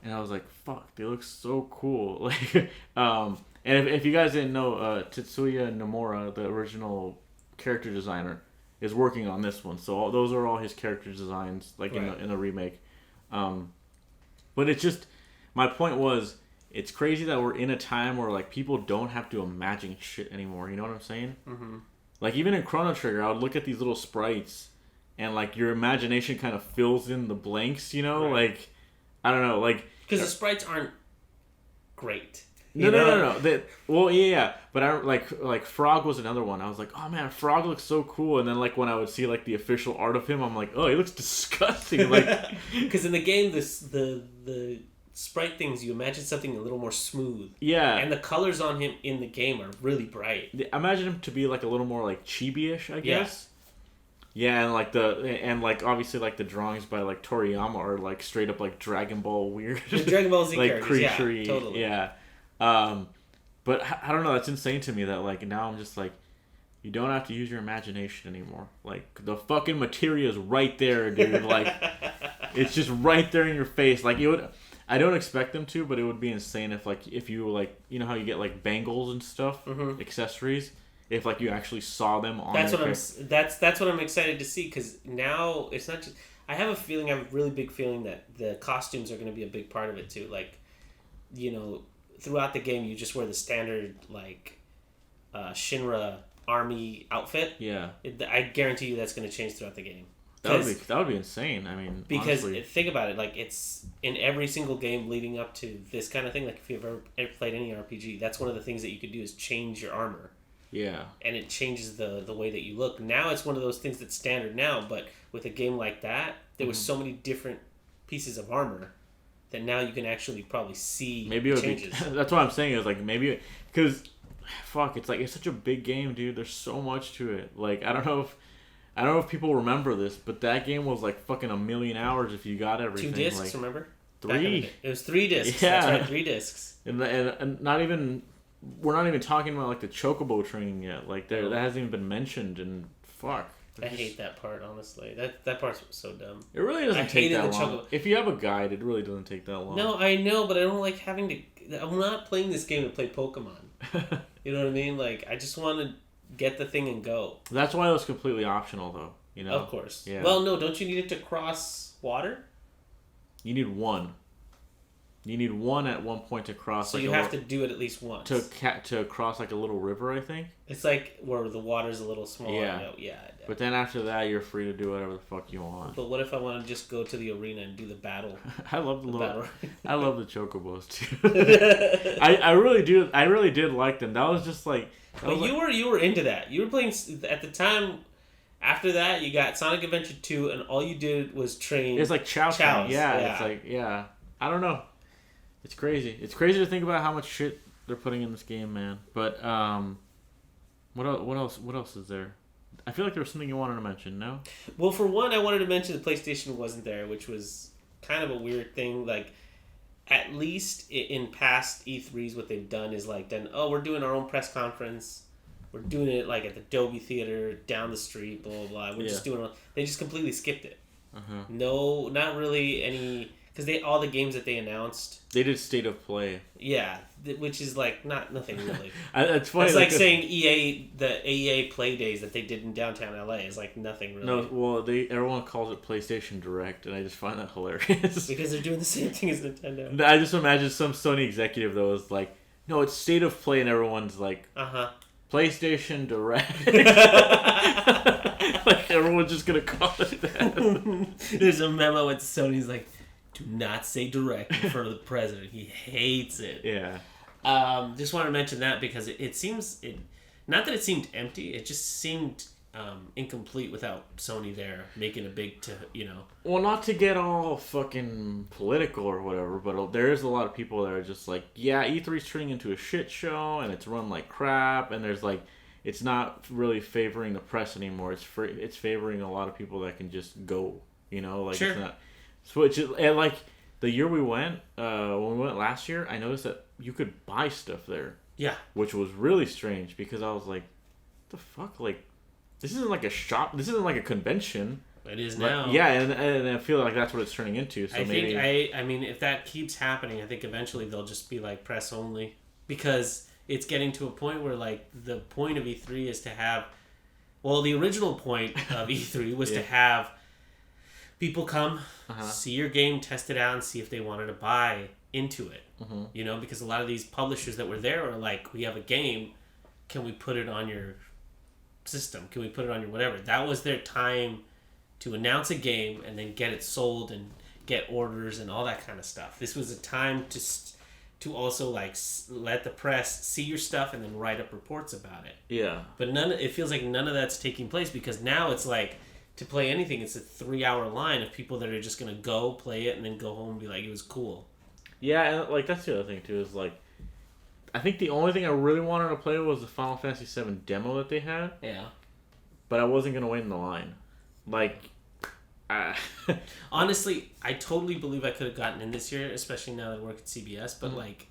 Speaker 1: and I was like, "Fuck, they look so cool!" Like, and if you guys didn't know, Tetsuya Nomura, the original character designer, is working on this one. So those are all his character designs, like in the remake. But it's just, my point was, it's crazy that we're in a time where like people don't have to imagine shit anymore. You know what I'm saying? Mm-hmm. Like even in Chrono Trigger, I would look at these little sprites, and like your imagination kind of fills in the blanks. You know, like I don't know, like
Speaker 2: because the sprites aren't great.
Speaker 1: No. But I like Frog was another one. I was like, oh man, Frog looks so cool. And then like when I would see like the official art of him, I'm like, oh, he looks disgusting. Like,
Speaker 2: because in the game, the sprite things, you imagine something a little more smooth.
Speaker 1: Yeah.
Speaker 2: And the colors on him in the game are really bright.
Speaker 1: I imagine him to be like a little more like chibi-ish, I guess. Yeah, and like obviously like the drawings by like Toriyama are like straight up like Dragon Ball weird.
Speaker 2: The Dragon Ball Z
Speaker 1: like
Speaker 2: characters,
Speaker 1: creature-y,
Speaker 2: yeah, totally.
Speaker 1: Yeah. But I don't know, that's insane to me that like now I'm just like, you don't have to use your imagination anymore. Like the fucking materia is right there, dude. Like it's just right there in your face. Like I don't expect them to, but it would be insane if you like, you know how you get like bangles and stuff, accessories, if like you actually saw them on.
Speaker 2: That's what I'm excited to see, because now it's not just. I have a really big feeling that the costumes are going to be a big part of it too. Like, you know, throughout the game, you just wear the standard like Shinra army outfit.
Speaker 1: Yeah.
Speaker 2: I guarantee you that's going to change throughout the game.
Speaker 1: That would be insane. I mean,
Speaker 2: because
Speaker 1: honestly.
Speaker 2: Think about it, like it's in every single game leading up to this kind of thing. Like if you've ever played any RPG, that's one of the things that you could do is change your armor.
Speaker 1: Yeah.
Speaker 2: And it changes the way that you look. Now it's one of those things that's standard now, but with a game like that, there was so many different pieces of armor that now you can actually probably see changes.
Speaker 1: That's what I'm saying is like maybe because fuck, it's like it's such a big game, dude. There's so much to it. Like I don't know if people remember this, but that game was like fucking 1,000,000 hours if you got everything.
Speaker 2: 2 discs,
Speaker 1: like,
Speaker 2: remember?
Speaker 1: 3.
Speaker 2: It was 3 discs.
Speaker 1: Yeah.
Speaker 2: That's right, 3 discs.
Speaker 1: And not even, we're not even talking about like the chocobo training yet. Like that hasn't even been mentioned. And fuck.
Speaker 2: I hate that part, honestly. That part's so dumb.
Speaker 1: It really doesn't take that long. If you have a guide, it really doesn't take that long.
Speaker 2: No, I know, but I don't like having to. I'm not playing this game to play Pokemon. You know what I mean? Like I just want to get the thing and go.
Speaker 1: That's why it was completely optional, though. You know.
Speaker 2: Of course.
Speaker 1: Yeah.
Speaker 2: Well, no, don't you need it to cross water?
Speaker 1: You need one. You need one at one point to cross.
Speaker 2: So like you have to do it at least once.
Speaker 1: To cross like a little river, I think.
Speaker 2: It's like where the water's a little smaller.
Speaker 1: Yeah.
Speaker 2: Yeah.
Speaker 1: But then after that, you're free to do whatever the fuck you want.
Speaker 2: But what if I want to just go to the arena and do the battle?
Speaker 1: I love I love the chocobos too. I really do. I really did like them. That was just like.
Speaker 2: But you were into that. You were playing at the time. After that, you got Sonic Adventure 2, and all you did was train.
Speaker 1: It's like Chows. Yeah, it's like I don't know. It's crazy. It's crazy to think about how much shit they're putting in this game, man. But what else? What else is there? I feel like there was something you wanted to mention. No.
Speaker 2: Well, for one, I wanted to mention the PlayStation wasn't there, which was kind of a weird thing. Like, at least in past E3s, what they've done is like we're doing our own press conference. We're doing it like at the Dolby Theater down the street, blah blah blah. We're just doing it. They just completely skipped it. No, not really any because all the games that they announced.
Speaker 1: They did State of Play.
Speaker 2: Yeah, which is like nothing really.
Speaker 1: It's funny.
Speaker 2: It's like saying the EA Play Days that they did in downtown LA is like nothing really.
Speaker 1: No, well, everyone calls it PlayStation Direct, and I just find that hilarious.
Speaker 2: Because they're doing the same thing as Nintendo.
Speaker 1: I just imagine some Sony executive though is like, no, it's State of Play, and everyone's like, PlayStation Direct. Like everyone's just gonna call it that.
Speaker 2: There's a memo at Sony's like, do not say direct in front of the president. He hates it.
Speaker 1: Yeah.
Speaker 2: Just want to mention that because it seems not that it seemed empty. It just seemed incomplete without Sony there making a big
Speaker 1: Well, not to get all fucking political or whatever, but there is a lot of people that are just like, yeah, E3's turning into a shit show and it's run like crap, and there's like, it's not really favoring the press anymore. It's favoring a lot of people that can just go, like
Speaker 2: sure.
Speaker 1: It's not. Which is, and like the year we went, when we went last year, I noticed that you could buy stuff there.
Speaker 2: Yeah.
Speaker 1: Which was really strange because I was like, what the fuck? Like, this isn't like a shop. This isn't like a convention.
Speaker 2: It is now.
Speaker 1: Yeah, and I feel like that's what it's turning into. So
Speaker 2: I mean, if that keeps happening, I think eventually they'll just be like press only, because it's getting to a point where like the point of E3 is to have, well, the original point of E3 was to have people come, see your game, test it out, and see if they wanted to buy into it. Because a lot of these publishers that were there are like, we have a game, can we put it on your system? Can we put it on your whatever? That was their time to announce a game and then get it sold and get orders and all that kind of stuff. This was a time to also like let the press see your stuff and then write up reports about it.
Speaker 1: Yeah.
Speaker 2: But it feels like none of that's taking place, because now it's like, to play anything, it's a 3-hour line of people that are just going to go play it and then go home and be like, it was cool.
Speaker 1: Yeah, and like that's the other thing too, is like, I think the only thing I really wanted to play was the Final Fantasy VII demo that they had.
Speaker 2: Yeah.
Speaker 1: But I wasn't going to wait in the line. Like,
Speaker 2: honestly, I totally believe I could have gotten in this year, especially now that I work at CBS, but like,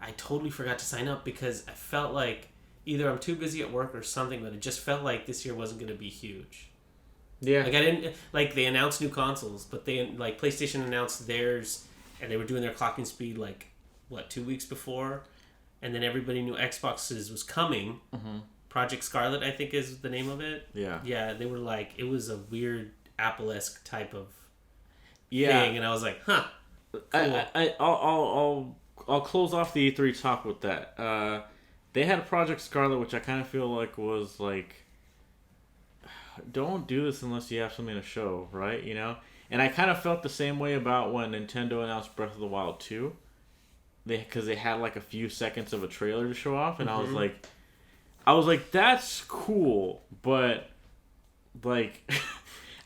Speaker 2: I totally forgot to sign up because I felt like either I'm too busy at work or something, but it just felt like this year wasn't going to be huge.
Speaker 1: Yeah.
Speaker 2: Like, I didn't, like, they announced new consoles, but PlayStation announced theirs, and they were doing their clocking speed, like, 2 weeks before? And then everybody knew Xbox's was coming. Project Scarlet, I think, is the name of it.
Speaker 1: Yeah.
Speaker 2: Yeah, they were like, it was a weird Apple-esque type of thing, and I was like, huh.
Speaker 1: Cool. I'll close off the E3 talk with that. They had Project Scarlet, which I kind of feel like was like, don't do this unless you have something to show, right? And I kind of felt the same way about when Nintendo announced Breath of the Wild 2. Because they had like a few seconds of a trailer to show off, and I was like, that's cool, but like,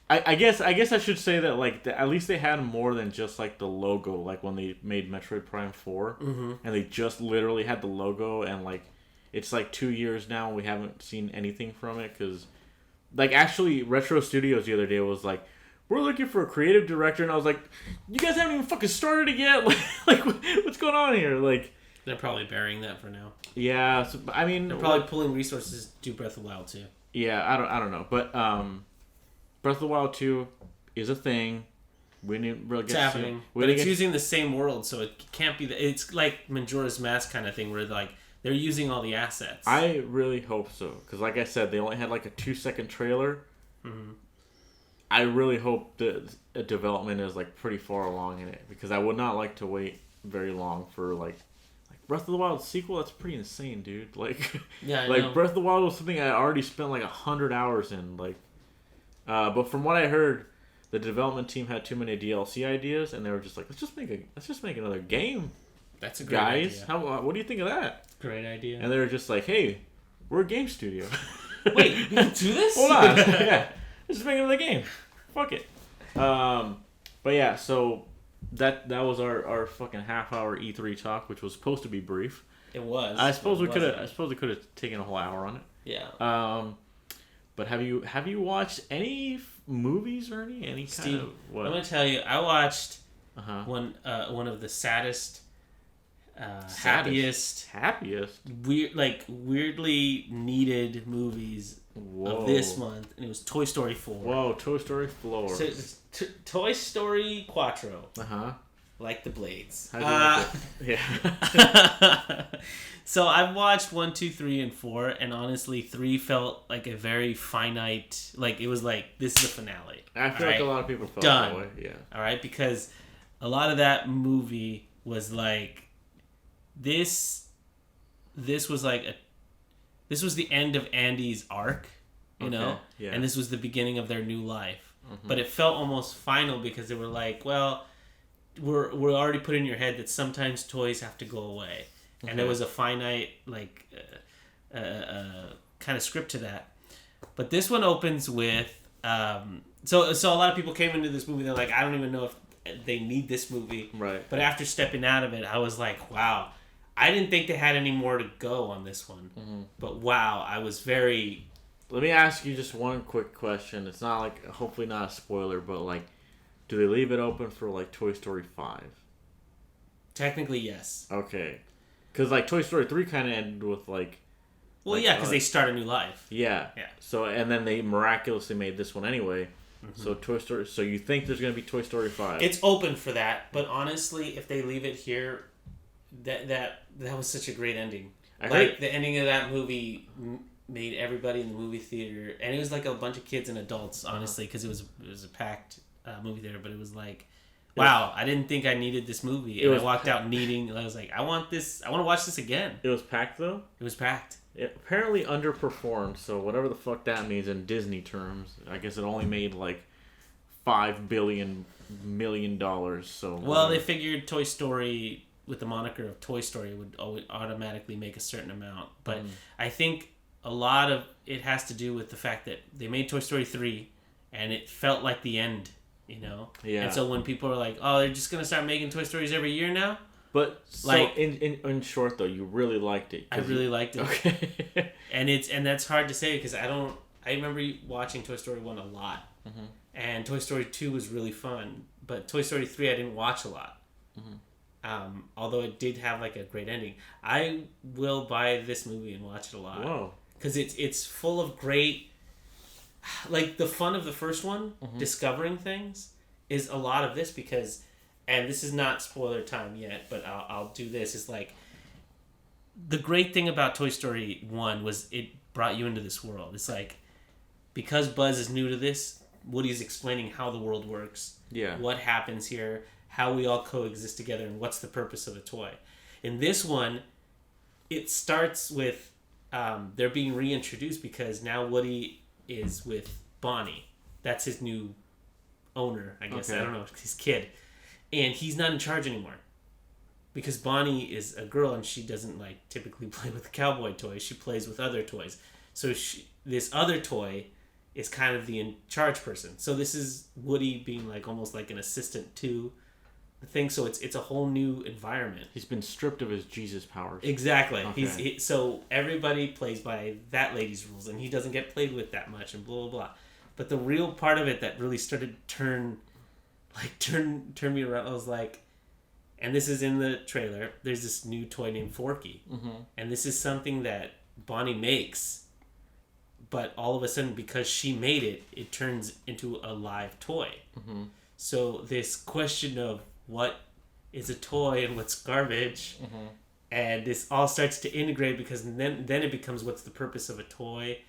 Speaker 1: I guess I should say that like at least they had more than just like the logo, like when they made Metroid Prime 4, and they just literally had the logo, and like it's like 2 years now and we haven't seen anything from it, because like actually Retro Studios the other day was like, we're looking for a creative director, and I was like, you guys haven't even fucking started it yet. Like what's going on here? Like,
Speaker 2: they're probably burying that for now.
Speaker 1: Yeah, so, I mean,
Speaker 2: they're probably pulling resources to do Breath of the Wild 2.
Speaker 1: Yeah, I don't know, but Breath of the Wild 2 is a thing. We didn't really get
Speaker 2: it's happening, but it's using the same world, so it can't be. It's like Majora's Mask kind of thing, where like they're using all the assets.
Speaker 1: I really hope so, because like I said, they only had like a 2-second trailer. I really hope that development is like pretty far along in it, because I would not like to wait very long for like Breath of the Wild sequel. That's pretty insane, dude. Like,
Speaker 2: yeah,
Speaker 1: like Breath of the Wild was something I already spent like 100 hours in. Like, but from what I heard, the development team had too many DLC ideas, and they were just like, let's just make another game.
Speaker 2: That's a great
Speaker 1: guys.
Speaker 2: idea.
Speaker 1: What do you think of that?
Speaker 2: Great idea.
Speaker 1: And they were just like, hey, we're a game studio.
Speaker 2: Wait, you can do this?
Speaker 1: Hold on. Yeah. Let's just make another game. Fuck it. But yeah, so that was our fucking half-hour E3 talk, which was supposed to be brief.
Speaker 2: It was.
Speaker 1: I suppose we could have taken a whole hour on it.
Speaker 2: Yeah.
Speaker 1: But have you watched any movies or any
Speaker 2: Steve,
Speaker 1: kind of what?
Speaker 2: I'm gonna tell you, I watched one of the saddest happiest, weirdly needed movies of this month, and it was Toy Story 4.
Speaker 1: Whoa, Toy Story 4.
Speaker 2: So Toy Story Quattro. Like the blades. Yeah. So I've watched 1, 2, 3, and 4, and honestly, 3 felt like a very finite. Like it was like this is the finale.
Speaker 1: I feel like a lot of people felt that way. Yeah.
Speaker 2: All right, because a lot of that movie was like this. This was like this was the end of Andy's arc, you know, and this was the beginning of their new life. But it felt almost final because they were like, well, we're already put in your head that sometimes toys have to go away. And there was a finite, like, kind of script to that. But this one opens with... So a lot of people came into this movie, they're like, I don't even know if they need this movie.
Speaker 1: Right.
Speaker 2: But after stepping out of it, I was like, wow. I didn't think they had any more to go on this one. But wow, I was very...
Speaker 1: Let me ask you just one quick question. It's not like, hopefully not a spoiler, but like, do they leave it open for like Toy Story 5?
Speaker 2: Technically, yes.
Speaker 1: Okay. Because like Toy Story 3 kind of ended with like...
Speaker 2: Well, yeah, because they start a new life.
Speaker 1: Yeah. So, and then they miraculously made this one anyway. So Toy Story... So you think there's going to be Toy Story 5?
Speaker 2: It's open for that, but honestly, if they leave it here, that was such a great ending. The ending of that movie made everybody in the movie theater, and it was like a bunch of kids and adults, honestly, because it was a packed movie theater, but it was like, wow, I didn't think I needed this movie. And I walked out needing, I was like, I want to watch this again.
Speaker 1: It was packed, though?
Speaker 2: It was packed.
Speaker 1: It apparently underperformed, so whatever the fuck that means in Disney terms. I guess it only made like $5 billion. So
Speaker 2: well, they figured Toy Story, with the moniker of Toy Story, would automatically make a certain amount. But I think a lot of it has to do with the fact that they made Toy Story 3, and it felt like the end. You know?
Speaker 1: Yeah.
Speaker 2: And so when people are like, oh, they're just going to start making Toy Stories every year now?
Speaker 1: But, like, in short, though, you really liked it.
Speaker 2: I really liked it.
Speaker 1: Okay.
Speaker 2: and that's hard to say because I remember watching Toy Story 1 a lot. And Toy Story 2 was really fun. But Toy Story 3 I didn't watch a lot. Although it did have, like, a great ending. I will buy this movie and watch it a lot.
Speaker 1: Whoa.
Speaker 2: Because it's full of great... Like, the fun of the first one, discovering things, is a lot of this because, and this is not spoiler time yet, but I'll do this, is like, the great thing about Toy Story 1 was it brought you into this world. It's like, because Buzz is new to this, Woody's explaining how the world works, what happens here, how we all coexist together, and what's the purpose of a toy. In this one, it starts with, they're being reintroduced because now Woody is with Bonnie. That's his new owner, I guess. Okay. I don't know, his kid. And he's not in charge anymore. Because Bonnie is a girl and she doesn't like typically play with cowboy toys. She plays with other toys. So this other toy is kind of the in charge person. So this is Woody being like almost like an assistant to the thing. So it's a whole new environment.
Speaker 1: He's been stripped of his Jesus powers.
Speaker 2: Exactly. Okay. So everybody plays by that lady's rules, and he doesn't get played with that much, and blah blah blah. But the real part of it that really started turn me around, I was like, and this is in the trailer. There's this new toy named Forky, and this is something that Bonnie makes, but all of a sudden because she made it, it turns into a live toy. So this question of what is a toy and what's garbage, and this all starts to integrate because then it becomes what's the purpose of a toy,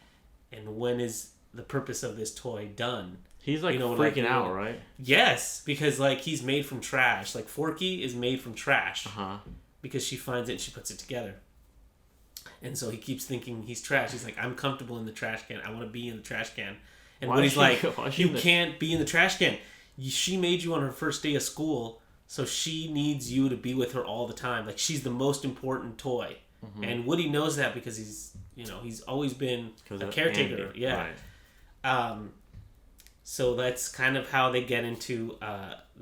Speaker 2: and when is the purpose of this toy done?
Speaker 1: He's like freaking out, right?
Speaker 2: Yes, because like he's made from trash. Like Forky is made from trash because she finds it and she puts it together. And so he keeps thinking he's trash. He's like, I'm comfortable in the trash can. I want to be in the trash can. And Woody's like, you can't be in the trash can. She made you on her first day of school, so she needs you to be with her all the time. Like, she's the most important toy. And Woody knows that because he's always been a caretaker. Andy. Yeah. Right. So that's kind of how they get into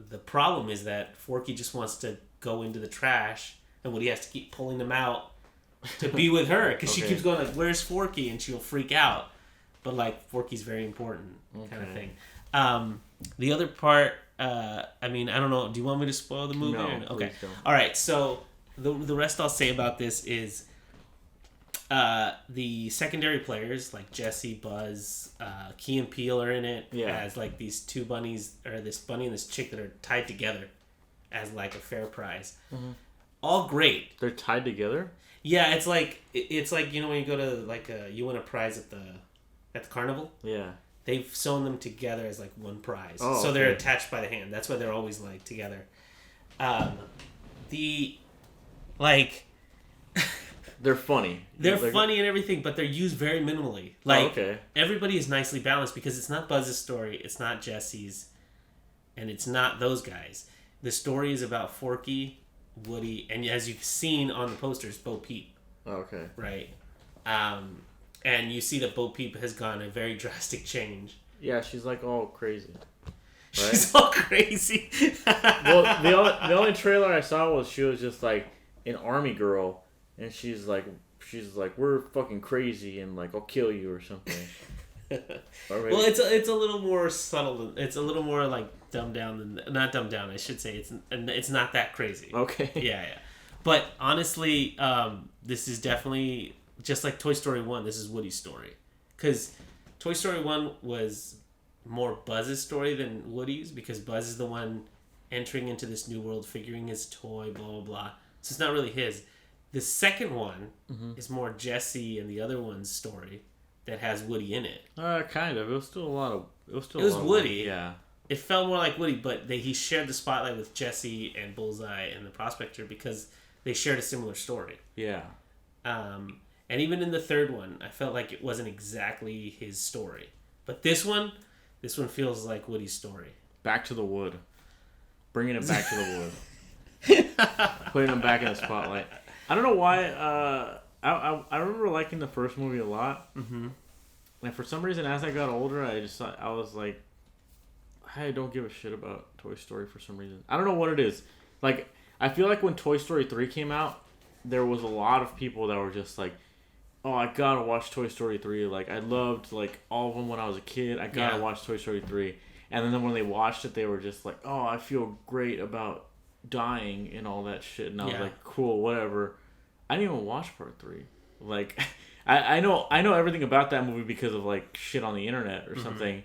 Speaker 2: the problem is that Forky just wants to go into the trash, and Woody has to keep pulling them out to be with her because she keeps going like, "Where's Forky?" and she'll freak out. But like Forky's very important kind of thing. The other part, I mean, I don't know. Do you want me to spoil the movie?
Speaker 1: No.
Speaker 2: Okay. All right. So the rest I'll say about this is the secondary players like Jesse, Buzz, Key and Peele are in it as like these two bunnies, or this bunny and this chick that are tied together as like a fair prize. Mm-hmm. All great.
Speaker 1: They're tied together?
Speaker 2: Yeah, it's like when you go to like you win a prize at the carnival. Yeah. They've sewn them together as like one prize. Oh, so they're attached by the hand. That's why they're always like together.
Speaker 1: They're funny.
Speaker 2: They're funny and everything, but they're used very minimally. Like, everybody is nicely balanced because it's not Buzz's story, it's not Jesse's, and it's not those guys. The story is about Forky, Woody, and as you've seen on the posters, Bo Peep. Okay. Right? And you see that Bo Peep has gone a very drastic change.
Speaker 1: Yeah, she's like all crazy. Right?
Speaker 2: She's all crazy.
Speaker 1: Well, the only trailer I saw was she was just like an army girl. And she's like, we're fucking crazy, and like, I'll kill you or something.
Speaker 2: Well, it's a little more subtle. It's a little more like dumbed down not dumbed down. I should say it's not that crazy. Okay. Yeah. But honestly, this is definitely just like Toy Story 1. This is Woody's story, because Toy Story 1 was more Buzz's story than Woody's, because Buzz is the one entering into this new world, figuring his toy, blah blah blah. So it's not really his. The second one is more Jesse and the other one's story that has Woody in it.
Speaker 1: Kind of. It was still a lot of... It was
Speaker 2: Woody. Yeah. It felt more like Woody, but he shared the spotlight with Jesse and Bullseye and the Prospector because they shared a similar story. Yeah. And even in the third one, I felt like it wasn't exactly his story. But this one feels like Woody's story.
Speaker 1: Back to the wood. Bringing it back to the wood. Putting him back in the spotlight. I don't know why. I remember liking the first movie a lot, and for some reason, as I got older, I was like, I don't give a shit about Toy Story for some reason. I don't know what it is. Like, I feel like when Toy Story 3 came out, there was a lot of people that were just like, oh, I gotta watch Toy Story 3. Like, I loved like all of them when I was a kid. I gotta watch Toy Story 3. And then when they watched it, they were just like, oh, I feel great about dying and all that shit. And I was like, cool, whatever. I didn't even watch part 3. Like, I know everything about that movie because of like shit on the internet or something.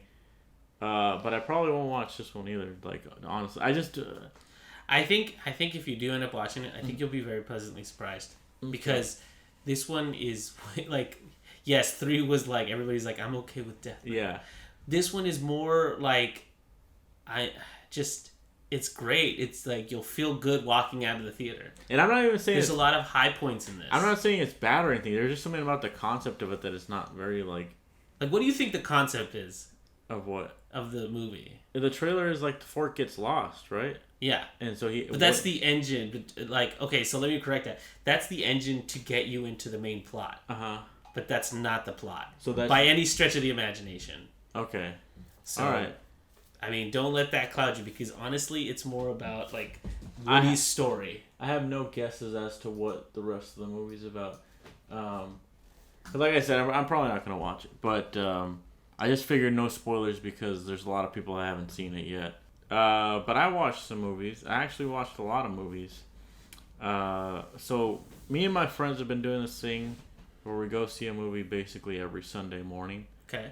Speaker 1: But I probably won't watch this one either. Like, honestly, I just.
Speaker 2: I think if you do end up watching it, I think you'll be very pleasantly surprised because this one is like, yes, 3 was like everybody's like, I'm okay with death. Yeah. This one is more like, it's great. It's like you'll feel good walking out of the theater.
Speaker 1: And I'm not even saying
Speaker 2: there's a lot of high points in this.
Speaker 1: I'm not saying it's bad or anything. There's just something about the concept of it that is not very like.
Speaker 2: Like, what do you think the concept is?
Speaker 1: Of what?
Speaker 2: Of the movie.
Speaker 1: The trailer is like the fork gets lost, right?
Speaker 2: Yeah.
Speaker 1: And so
Speaker 2: But that's the engine. But like, okay, so let me correct that. That's the engine to get you into the main plot. But that's not the plot. So that's by any stretch of the imagination. Okay. So, all right. I mean, don't let that cloud you because honestly, it's more about like Woody's story.
Speaker 1: I have no guesses as to what the rest of the movie's about. Like I said, I'm probably not gonna watch it, but I just figured no spoilers because there's a lot of people that haven't seen it yet. But I watched some movies. I actually watched a lot of movies. So me and my friends have been doing this thing where we go see a movie basically every Sunday morning. Okay.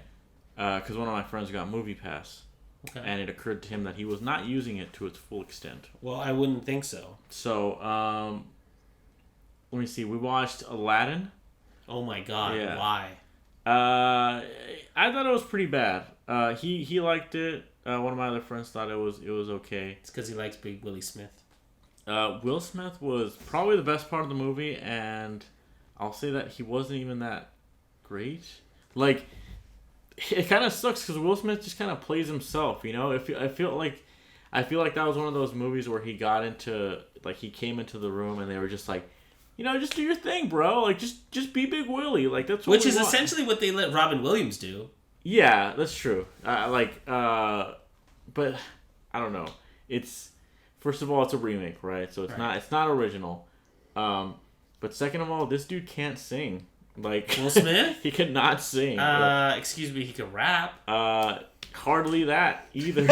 Speaker 1: Because one of my friends got Movie Pass. Okay. And it occurred to him that he was not using it to its full extent.
Speaker 2: Well, I wouldn't think so.
Speaker 1: So, let me see. We watched Aladdin.
Speaker 2: Oh my god! Yeah. Why?
Speaker 1: I thought it was pretty bad. He liked it. One of my other friends thought it was okay.
Speaker 2: It's because he likes Big Willie Smith.
Speaker 1: Will Smith was probably the best part of the movie, and I'll say that he wasn't even that great. Like. It kind of sucks because Will Smith just kind of plays himself, you know. I feel like that was one of those movies where he got into like he came into the room and they were just like, you know, just do your thing, bro. Like just be Big Willie. Like that's what
Speaker 2: which is essentially what they let Robin Williams do.
Speaker 1: Yeah, that's true. But I don't know. It's first of all, it's a remake, right? So it's not original. But second of all, this dude can't sing. Like
Speaker 2: Will Smith?
Speaker 1: He could not sing.
Speaker 2: Excuse me, he could rap.
Speaker 1: Hardly that either.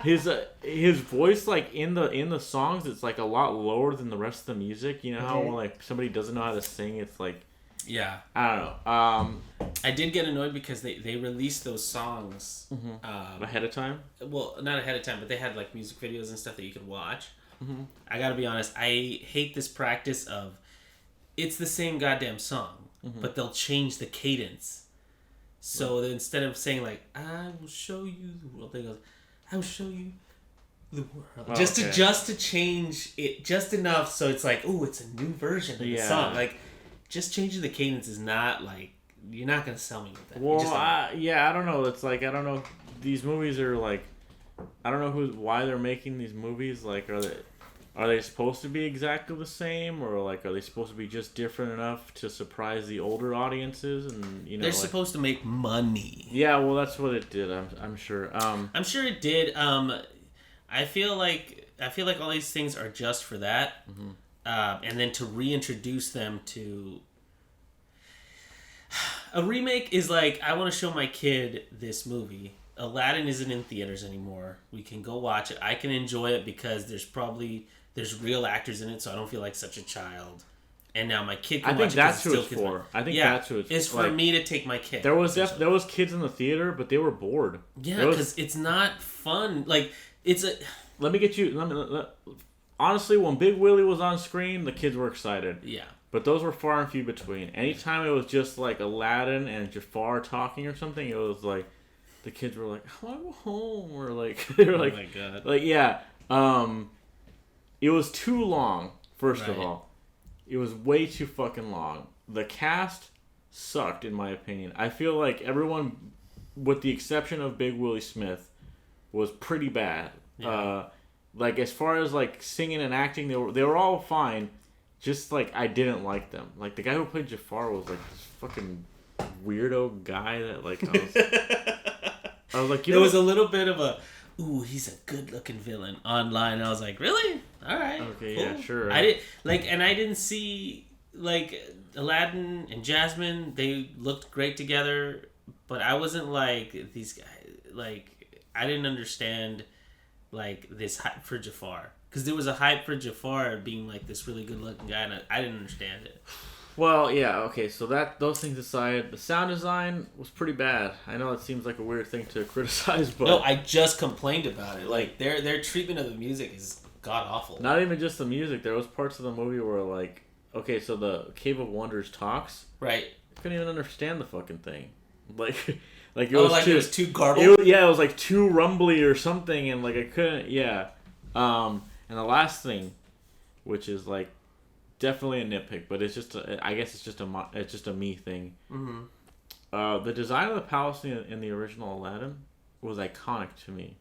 Speaker 1: his voice, like in the songs, it's like a lot lower than the rest of the music. You know how when like somebody doesn't know how to sing, it's like,
Speaker 2: yeah,
Speaker 1: I don't know.
Speaker 2: I did get annoyed because they released those songs
Speaker 1: Ahead of time.
Speaker 2: Well, not ahead of time, but they had like music videos and stuff that you could watch. I gotta be honest, I hate this practice of it's the same goddamn song, but they'll change the cadence. So instead of saying like "I will show you the world," they go, "I will show you the world."
Speaker 1: Oh,
Speaker 2: just to change it just enough so it's like, oh, it's a new version of the song. Like, just changing the cadence is not like, you're not gonna sell me with that.
Speaker 1: Well, I don't know. It's like, I don't know. These movies are like, I don't know why they're making these movies. Like, are they supposed to be exactly the same, or like, are they supposed to be just different enough to surprise the older audiences? And
Speaker 2: they're like, supposed to make money.
Speaker 1: Yeah, well, that's what it did. I'm sure.
Speaker 2: I'm sure it did. I feel like all these things are just for that, and then to reintroduce them to a remake is like, I want to show my kid this movie. Aladdin isn't in theaters anymore. We can go watch it. I can enjoy it because there's real actors in it, so I don't feel like such a child. And now my kid can watch it.
Speaker 1: That's who it's for. I think that's who
Speaker 2: it's for me to take my kid.
Speaker 1: There was kids in the theater, but they were bored.
Speaker 2: Yeah, because it's not fun. Like, it's a...
Speaker 1: Let me get you... honestly, when Big Willie was on screen, the kids were excited.
Speaker 2: Yeah.
Speaker 1: But those were far and few between. Anytime it was just like Aladdin and Jafar talking or something, it was like... The kids were like, I want to go home. Or like... They were like...
Speaker 2: Oh my God.
Speaker 1: Like, yeah. It was too long, first of all. It was way too fucking long. The cast sucked, in my opinion. I feel like everyone, with the exception of Big Willie Smith, was pretty bad. Yeah. Like, as far as like singing and acting, they were all fine. Just like, I didn't like them. Like, the guy who played Jafar was like this fucking weirdo guy that like I was like,
Speaker 2: there was a little bit of a, ooh, he's a good-looking villain online, and I was like, really? All right,
Speaker 1: okay,
Speaker 2: cool.
Speaker 1: Yeah, sure.
Speaker 2: I didn't see like Aladdin and Jasmine. They looked great together, but I wasn't like these guys. Like, I didn't understand like this hype for Jafar, because there was a hype for Jafar being like this really good-looking guy, and I didn't understand it.
Speaker 1: Well, yeah, okay, so those things aside, the sound design was pretty bad. I know it seems like a weird thing to criticize, but...
Speaker 2: No, I just complained about it. Like, their treatment of the music is god-awful.
Speaker 1: Not even just the music. There was parts of the movie where, like... Okay, so the Cave of Wonders talks.
Speaker 2: Right.
Speaker 1: I couldn't even understand the fucking thing. Like it was
Speaker 2: too garbled?
Speaker 1: It was, like, too rumbly or something, and, like, I couldn't... Yeah. And the last thing, which is, like... Definitely a nitpick, but it's just I guess it's just a me thing. Mm-hmm. The design of the palace in the original Aladdin was iconic to me.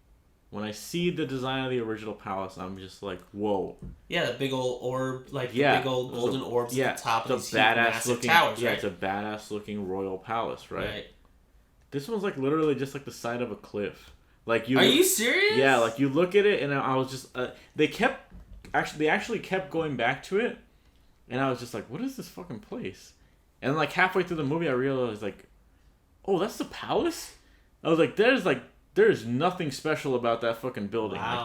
Speaker 1: When I see the design of the original palace, I'm just like, whoa.
Speaker 2: Yeah, the big old orb, the big old golden orbs at the top of these massive towers, right?
Speaker 1: It's a badass looking royal palace, right? This one's like literally just like the side of a cliff. Like
Speaker 2: Are you serious?
Speaker 1: Yeah, like you look at it and I was just they actually kept going back to it. And I was just like, what is this fucking place? And like halfway through the movie, I realized like, oh, that's the palace? I was like, there's nothing special about that fucking building.
Speaker 2: Wow.
Speaker 1: Like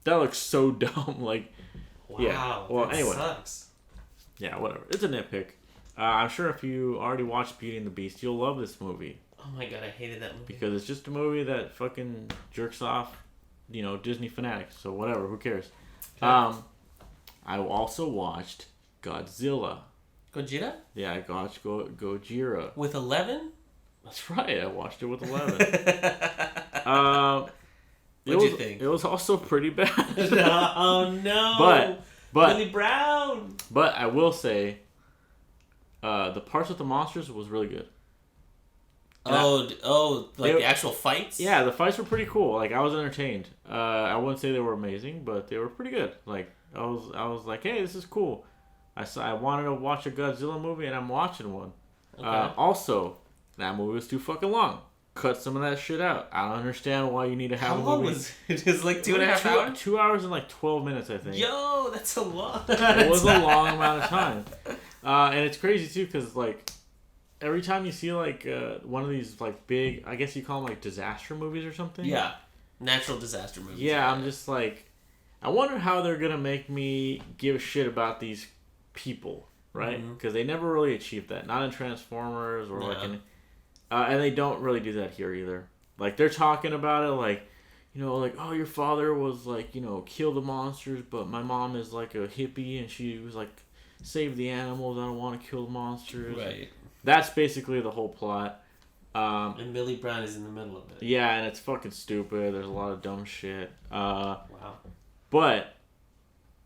Speaker 1: that looks so dumb. Like,
Speaker 2: wow.
Speaker 1: Yeah. Well,
Speaker 2: that
Speaker 1: anyway.
Speaker 2: Sucks.
Speaker 1: Yeah, whatever. It's a nitpick. I'm sure if you already watched Beauty and the Beast, you'll love this movie.
Speaker 2: Oh my God, I hated that movie.
Speaker 1: Because it's just a movie that fucking jerks off, Disney fanatics. So whatever, who cares? Okay. I also watched Godzilla.
Speaker 2: Gojira?
Speaker 1: Yeah, I watched Gojira.
Speaker 2: With 11?
Speaker 1: That's right, I watched it with 11.
Speaker 2: What'd you think?
Speaker 1: It was also pretty bad.
Speaker 2: Oh no!
Speaker 1: But
Speaker 2: Billy Brown!
Speaker 1: But I will say, the parts with the monsters was really good.
Speaker 2: The actual fights?
Speaker 1: Yeah, the fights were pretty cool. Like, I was entertained. I wouldn't say they were amazing, but they were pretty good. Like, I was like, hey, this is cool. I wanted to watch a Godzilla movie, and I'm watching one. Okay. Also, that movie was too fucking long. Cut some of that shit out. I don't understand why you need to have a movie.
Speaker 2: How long was it? It was like 2.5 hours?
Speaker 1: 2 hours and like 12 minutes, I think.
Speaker 2: Yo, that's a lot.
Speaker 1: It was a long amount of time. And it's crazy, too, because, like, every time you see, like, one of these, like, big, I guess you call them, like, disaster movies or something.
Speaker 2: Yeah. Natural disaster movies.
Speaker 1: Yeah, I'm just like, I wonder how they're gonna make me give a shit about these people, right? Because they never really achieved that. Not in Transformers or like in, and they don't really do that here either. Like they're talking about it like, like, oh, your father was like, kill the monsters, but my mom is like a hippie and she was like, save the animals. I don't want to kill the monsters.
Speaker 2: Right.
Speaker 1: That's basically the whole plot.
Speaker 2: And Millie Brown is in the middle of it.
Speaker 1: Yeah, and it's fucking stupid. There's a lot of dumb shit.
Speaker 2: Wow.
Speaker 1: But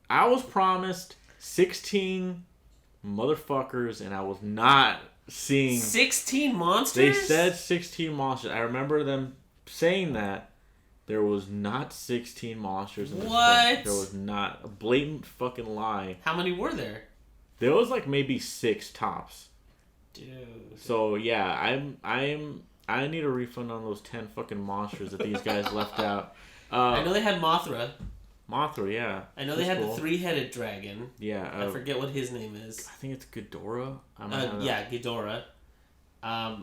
Speaker 1: I was promised 16 motherfuckers, and I was not seeing
Speaker 2: 16 monsters.
Speaker 1: They said 16 monsters. I remember them saying that. There was not 16 monsters in this
Speaker 2: What?
Speaker 1: There was not. A blatant fucking lie.
Speaker 2: How many were there?
Speaker 1: There was like maybe 6 tops.
Speaker 2: Dude.
Speaker 1: So yeah, I need a refund on those 10 fucking monsters that these guys left out.
Speaker 2: I know they had Mothra.
Speaker 1: Mothra, yeah.
Speaker 2: I know they had the 3-headed dragon.
Speaker 1: Yeah.
Speaker 2: I forget what his name is.
Speaker 1: I think it's Ghidorah.
Speaker 2: Yeah, Ghidorah.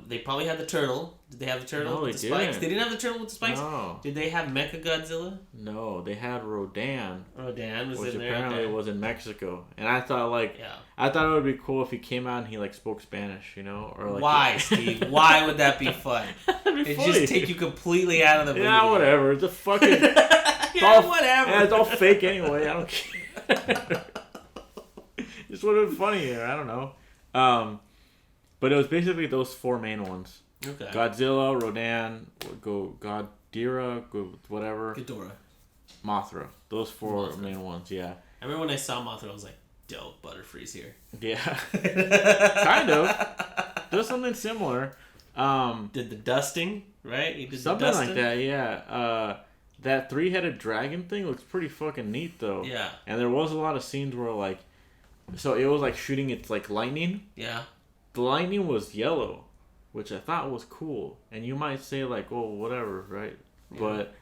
Speaker 2: They probably had the turtle. Did they have the turtle with the spikes? They didn't have the turtle with the spikes?
Speaker 1: No.
Speaker 2: Did they have Mechagodzilla?
Speaker 1: No, they had Rodan.
Speaker 2: Rodan was
Speaker 1: which
Speaker 2: in there.
Speaker 1: Which apparently was in Mexico. And I thought I thought it would be cool if he came out and he like spoke Spanish, or like
Speaker 2: why, Steve? Why would that be fun? It'd just take you completely out of the movie.
Speaker 1: Yeah, whatever. It's a fucking
Speaker 2: whatever.
Speaker 1: Yeah, it's all fake anyway. I don't care. Just would have been funny here. I don't know. But it was basically those 4 main ones.
Speaker 2: Okay.
Speaker 1: Godzilla, Rodan, Godira, whatever.
Speaker 2: Ghidorah.
Speaker 1: Mothra. Those 4 main ones, yeah.
Speaker 2: I remember when I saw Mothra, I was like, dope, Butterfree's here.
Speaker 1: Yeah. Kind of. There's something similar.
Speaker 2: Did the dusting, right? He did
Speaker 1: something
Speaker 2: the dusting?
Speaker 1: like that, yeah. That 3-headed dragon thing looks pretty fucking neat, though.
Speaker 2: Yeah.
Speaker 1: And there was a lot of scenes where, like... So it was, like, shooting its, like, lightning.
Speaker 2: Yeah.
Speaker 1: The lightning was yellow, which I thought was cool. And you might say, like, oh, whatever, right? Yeah. But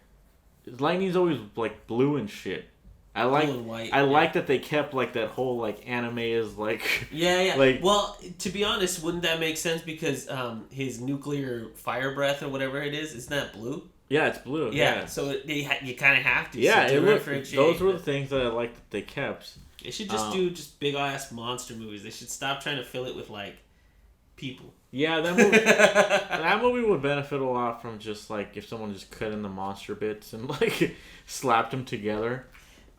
Speaker 1: lightning's always, like, blue and shit. I like
Speaker 2: blue and white,
Speaker 1: like that they kept, like, that whole, like, anime is, like...
Speaker 2: Yeah.
Speaker 1: Like,
Speaker 2: well, to be honest, wouldn't that make sense? Because his nuclear fire breath or whatever it is, isn't that blue?
Speaker 1: Yeah, it's blue.
Speaker 2: Yeah, so you kind of have to.
Speaker 1: Yeah,
Speaker 2: so
Speaker 1: those were the things that I liked that they kept.
Speaker 2: They should just do just big-ass monster movies. They should stop trying to fill it with, like... people.
Speaker 1: Yeah, that movie would benefit a lot from just like if someone just cut in the monster bits and like slapped them together.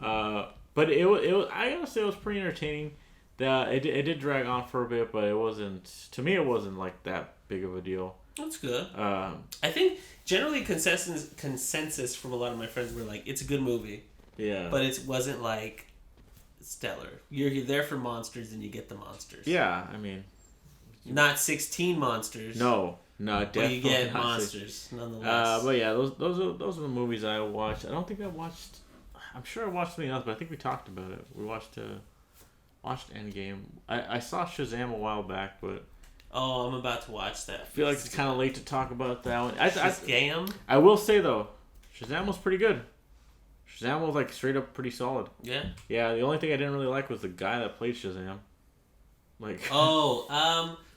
Speaker 1: But it was I gotta say it was pretty entertaining. It did drag on for a bit, but it wasn't, to me it wasn't like that big of a deal.
Speaker 2: That's good. I think generally consensus from a lot of my friends were like, it's a good movie.
Speaker 1: Yeah.
Speaker 2: But it wasn't like stellar. You're there for monsters and you get the monsters.
Speaker 1: Yeah, I mean.
Speaker 2: Not 16 monsters.
Speaker 1: No, definitely.
Speaker 2: But you get monsters, nonetheless.
Speaker 1: But yeah, those are the movies I watched. I don't think I watched. I'm sure I watched something else, but I think we talked about it. We watched Endgame. I saw Shazam a while back, but.
Speaker 2: Oh, I'm about to watch that.
Speaker 1: I feel like it's kind of late to talk about that one.
Speaker 2: Shazam?
Speaker 1: I will say though, Shazam was pretty good. Shazam was like straight up pretty solid.
Speaker 2: Yeah.
Speaker 1: Yeah. The only thing I didn't really like was the guy that played Shazam. Like.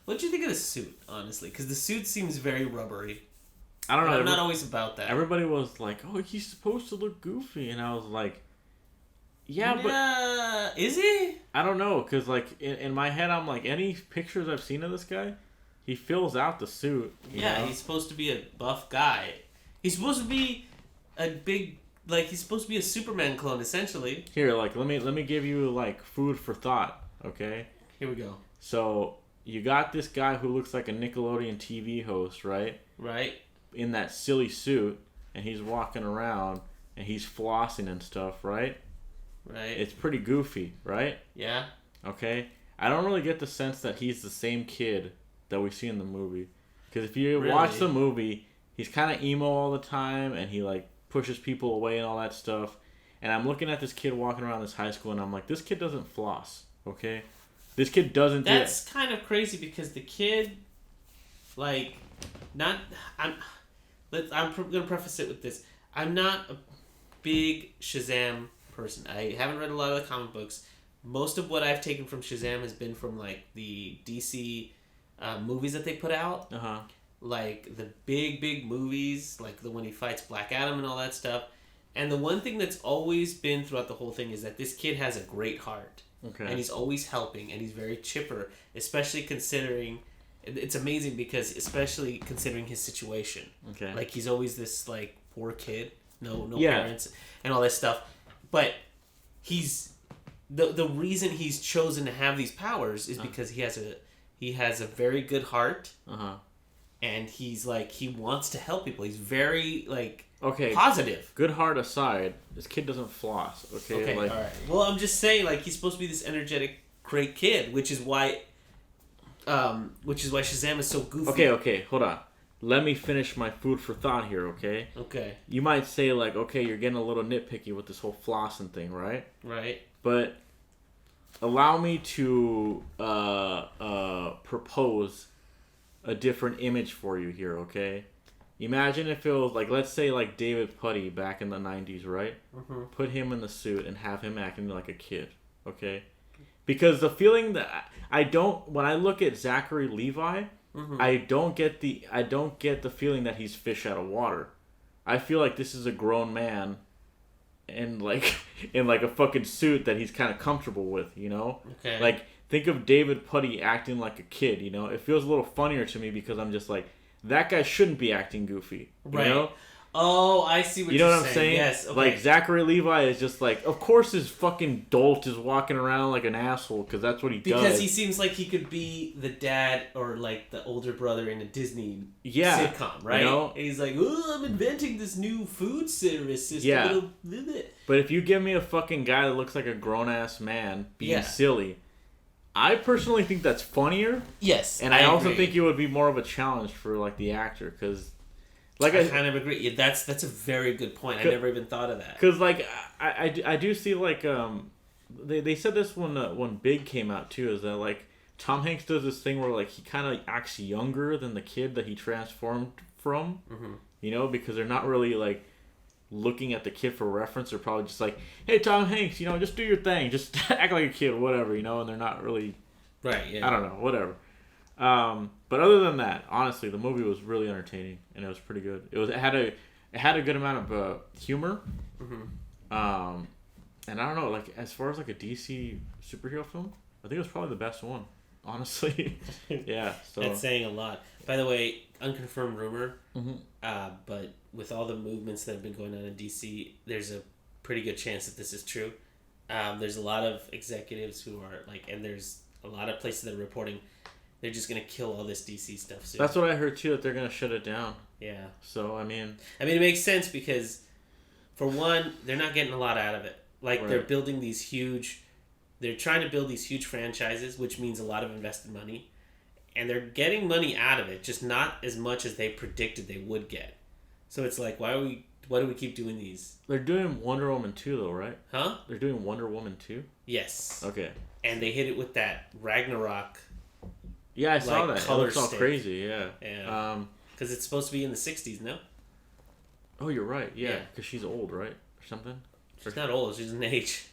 Speaker 2: What do you think of the suit, honestly? Because the suit seems very rubbery.
Speaker 1: I don't know.
Speaker 2: I'm not always about that.
Speaker 1: Everybody was like, "Oh, he's supposed to look goofy," and I was like, "Yeah, but
Speaker 2: is he?"
Speaker 1: I don't know, because like in my head, I'm like, any pictures I've seen of this guy, he fills out the suit. You know?
Speaker 2: He's supposed to be a buff guy. He's supposed to be a big, like he's supposed to be a Superman clone, essentially.
Speaker 1: Here, like let me give you like food for thought. Okay.
Speaker 2: Here we go.
Speaker 1: So. You got this guy who looks like a Nickelodeon TV host, right?
Speaker 2: Right.
Speaker 1: In that silly suit, and he's walking around, and he's flossing and stuff, right?
Speaker 2: Right.
Speaker 1: It's pretty goofy, right?
Speaker 2: Yeah.
Speaker 1: Okay? I don't really get the sense that he's the same kid that we see in the movie. Because if you watch the movie, he's kind of emo all the time, and he, like, pushes people away and all that stuff. And I'm looking at this kid walking around this high school, and I'm like, this kid doesn't floss, okay? This kid doesn't do it.
Speaker 2: That's kind of crazy because the kid, like, I'm gonna preface it with this. I'm not a big Shazam person. I haven't read a lot of the comic books. Most of what I've taken from Shazam has been from like the DC movies that they put out. like the big movies, like the when he fights Black Adam and all that stuff. And the one thing that's always been throughout the whole thing is that this kid has a great heart.
Speaker 1: Okay.
Speaker 2: And he's always helping, and he's very chipper, especially considering... It's amazing because, especially considering his situation.
Speaker 1: Okay.
Speaker 2: Like, he's always this, like, poor kid, no parents, and all this stuff. But he's... The reason he's chosen to have these powers is because he has a very good heart.
Speaker 1: Uh-huh.
Speaker 2: And he's, like, he wants to help people. He's very, like...
Speaker 1: Okay.
Speaker 2: Positive.
Speaker 1: Good heart aside, this kid doesn't floss. Okay.
Speaker 2: Like, all right. Well, I'm just saying, like, he's supposed to be this energetic, great kid, which is why Shazam is so goofy.
Speaker 1: Okay. Hold on. Let me finish my food for thought here. Okay.
Speaker 2: Okay.
Speaker 1: You might say like, okay, you're getting a little nitpicky with this whole flossing thing, right?
Speaker 2: Right.
Speaker 1: But allow me to propose a different image for you here. Okay. Imagine if it was like, let's say like David Puddy back in the 90s, right?
Speaker 2: Mm-hmm.
Speaker 1: Put him in the suit and have him acting like a kid, okay? Because the feeling that when I look at Zachary Levi,
Speaker 2: mm-hmm.
Speaker 1: I don't get the feeling that he's fish out of water. I feel like this is a grown man in like a fucking suit that he's kind of comfortable with, you know?
Speaker 2: Okay.
Speaker 1: Like, think of David Puddy acting like a kid, you know? It feels a little funnier to me because I'm just like, that guy shouldn't be acting goofy. You know?
Speaker 2: Oh, I see what
Speaker 1: you
Speaker 2: you're
Speaker 1: know what I'm saying?
Speaker 2: Yes. Okay.
Speaker 1: Like, Zachary Levi is just like, of course his fucking dolt is walking around like an asshole because that's what he does.
Speaker 2: Because he seems like he could be the dad or like the older brother in a Disney sitcom, right?
Speaker 1: You know?
Speaker 2: And he's like, oh, I'm inventing this new food service system.
Speaker 1: Yeah. But if you give me a fucking guy that looks like a grown-ass man being silly... I personally think that's funnier.
Speaker 2: Yes,
Speaker 1: and I also think it would be more of a challenge for like the actor because, like
Speaker 2: I kind of agree. Yeah, that's a very good point. I never even thought of that.
Speaker 1: Because like I do see like they said this when Big came out too, is that like Tom Hanks does this thing where like he kind of acts younger than the kid that he transformed from.
Speaker 2: Mm-hmm.
Speaker 1: You know, because they're not really like looking at the kid for reference. They're probably just like, hey, Tom Hanks, you know, just do your thing, just act like a kid or whatever, you know. And they're not really I don't know, whatever. But other than that, honestly, the movie was really entertaining and it was pretty good. It had a good amount of humor.
Speaker 2: Mm-hmm.
Speaker 1: And I don't know, like as far as like a DC superhero film, I think it was probably the best one, honestly. Yeah, so
Speaker 2: that's saying a lot. By the way, unconfirmed rumor,
Speaker 1: mm-hmm.
Speaker 2: But with all the movements that have been going on in DC, there's a pretty good chance that this is true. There's a lot of executives who are like, and there's a lot of places that are reporting they're just gonna kill all this DC stuff soon.
Speaker 1: That's what I heard too, that they're gonna shut it down.
Speaker 2: Yeah.
Speaker 1: So I mean,
Speaker 2: it makes sense because, for one, they're not getting a lot out of it. Like
Speaker 1: right.
Speaker 2: they're building these huge, they're trying to build these huge franchises, which means a lot of invested money, and they're getting money out of it, just not as much as they predicted they would get. So it's like, why do we keep doing these?
Speaker 1: They're doing Wonder Woman 2 though, right?
Speaker 2: Huh?
Speaker 1: They're doing Wonder Woman 2?
Speaker 2: Yes.
Speaker 1: Okay.
Speaker 2: And they hit it with that Ragnarok.
Speaker 1: Yeah, I saw that. It looks all
Speaker 2: stick.
Speaker 1: Crazy, yeah.
Speaker 2: Yeah. Because it's supposed to be in the 60s, no?
Speaker 1: Oh, you're right. Yeah, because she's old, right? Or something?
Speaker 2: She's not old. She doesn't age.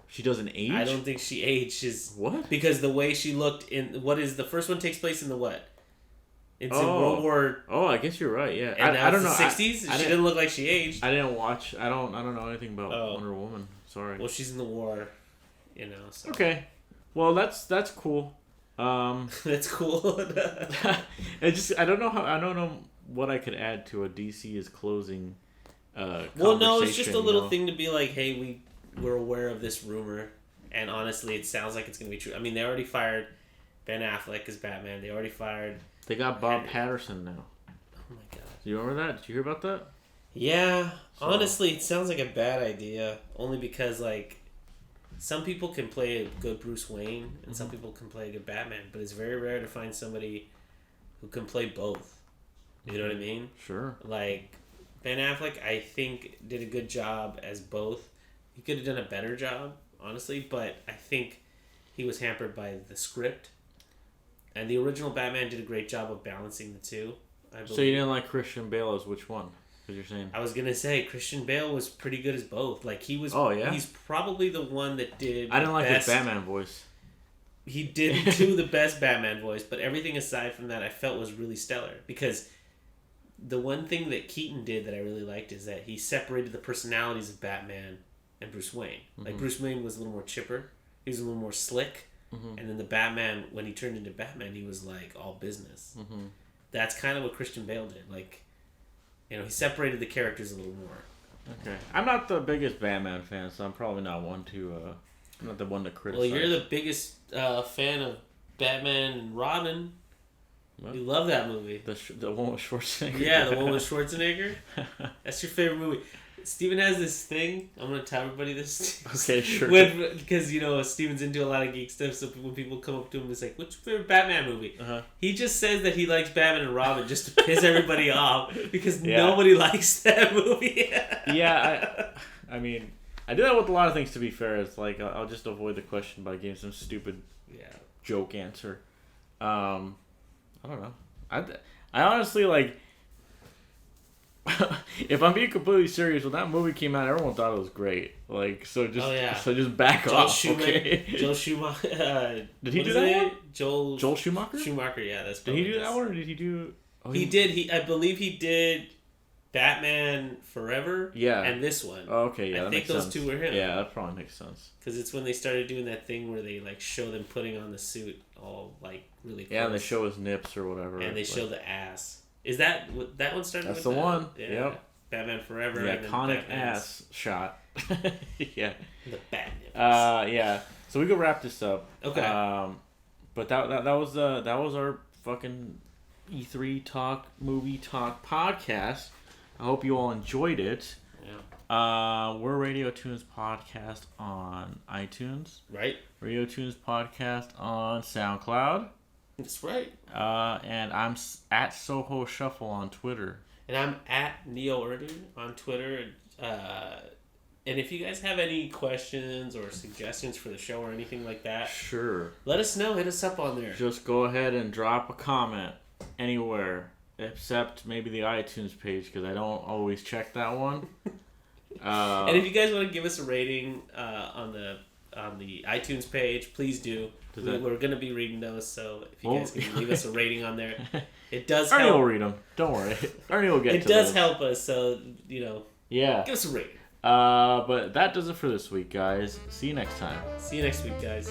Speaker 1: She doesn't age?
Speaker 2: I don't think she ages.
Speaker 1: What?
Speaker 2: Because the way she looked in... What is... The first one takes place in the what? It's in World War...
Speaker 1: Oh, I guess you're right, yeah.
Speaker 2: And
Speaker 1: I don't know.
Speaker 2: The 60s? She didn't look like she aged.
Speaker 1: I didn't watch... I don't know anything about Wonder Woman. Sorry.
Speaker 2: Well, she's in the war, you know, so...
Speaker 1: Okay. Well, that's cool.
Speaker 2: That's cool.
Speaker 1: I don't know what I could add to a DC is closing
Speaker 2: well, no, it's just a little thing to be like, hey, we're aware of this rumor, and honestly, it sounds like it's going to be true. I mean, they already fired Ben Affleck as Batman. They already fired...
Speaker 1: They got Bob Patterson now.
Speaker 2: Oh my god.
Speaker 1: Do you remember that? Did you hear about that?
Speaker 2: Yeah. So, honestly, it sounds like a bad idea, only because, like, some people can play a good Bruce Wayne, and some people can play a good Batman, but it's very rare to find somebody who can play both. You know what I mean?
Speaker 1: Sure.
Speaker 2: Like, Ben Affleck, I think, did a good job as both. He could have done a better job, honestly, but I think he was hampered by the script. And the original Batman did a great job of balancing the two, I believe.
Speaker 1: So you didn't like Christian Bale as which one? Because you're saying...
Speaker 2: I was going to say, Christian Bale was pretty good as both. Like, he was...
Speaker 1: Oh, yeah?
Speaker 2: He's probably the one that did...
Speaker 1: I didn't like his Batman voice.
Speaker 2: he didn't do the best Batman voice, but everything aside from that, I felt was really stellar. Because the one thing that Keaton did that I really liked is that he separated the personalities of Batman and Bruce Wayne. Like, Bruce Wayne was a little more chipper. He was a little more slick. And then the Batman, when he turned into Batman, he was, like, all business. That's kind of what Christian Bale did. Like, you know, he separated the characters a little more.
Speaker 1: Okay. I'm not the biggest Batman fan, so I'm probably not one to... I'm not the one to criticize.
Speaker 2: Well, you're the biggest fan of Batman and Robin. What? You love that movie.
Speaker 1: The one with Schwarzenegger?
Speaker 2: Yeah, the one with Schwarzenegger. That's your favorite movie. Steven has this thing. I'm going to tell everybody this.
Speaker 1: Okay, sure.
Speaker 2: Because, you know, Steven's into a lot of geek stuff, so when people come up to him, it's like, what's your favorite Batman movie? He just says that he likes Batman and Robin just to piss everybody off, because nobody likes that movie.
Speaker 1: I mean, I do that with a lot of things, to be fair. It's like, I'll just avoid the question by giving some stupid joke answer. I don't know. I honestly, like... if I'm being completely serious, when that movie came out, everyone thought it was great. Like, so just back off. Okay?
Speaker 2: Joel Schumacher.
Speaker 1: Did he do that one?
Speaker 2: Joel
Speaker 1: Schumacher?
Speaker 2: Schumacher, yeah, that's.
Speaker 1: Did he do that one, or did he do?
Speaker 2: Oh, he did. I believe he did Batman Forever.
Speaker 1: Yeah.
Speaker 2: And this one.
Speaker 1: Oh, okay, yeah.
Speaker 2: I think those two were him.
Speaker 1: Yeah, that probably makes sense.
Speaker 2: Because it's when they started doing that thing where they like show them putting on the suit all like really. Close.
Speaker 1: Yeah, and they show his nips or whatever.
Speaker 2: And they show the ass. Is that what that one started?
Speaker 1: That's
Speaker 2: with
Speaker 1: the one. Yeah.
Speaker 2: Yep. Batman Forever.
Speaker 1: The iconic ass shot. Yeah.
Speaker 2: The bat nipples.
Speaker 1: Yeah. So we could wrap this up.
Speaker 2: Okay.
Speaker 1: But that was our fucking E3 movie talk podcast. I hope you all enjoyed it. Yeah. We're Radio Toons Podcast on iTunes.
Speaker 2: Right.
Speaker 1: Radio Toons Podcast on SoundCloud.
Speaker 2: That's right.
Speaker 1: And I'm at Soho Shuffle on Twitter.
Speaker 2: And I'm at Neo Urdu on Twitter. And if you guys have any questions or suggestions for the show or anything like that,
Speaker 1: sure,
Speaker 2: let us know. Hit us up on there.
Speaker 1: Just go ahead and drop a comment anywhere, except maybe the iTunes page, because I don't always check that one.
Speaker 2: And if you guys want to give us a rating on the iTunes page, please do. We're going to be reading those, so if you guys can leave us a rating on there, it does help.
Speaker 1: Ernie will read them. Don't worry. Ernie will get to
Speaker 2: it. It does help us, so, you know,
Speaker 1: give
Speaker 2: us a rating.
Speaker 1: But that does it for this week, guys. See you next time.
Speaker 2: See you next week, guys.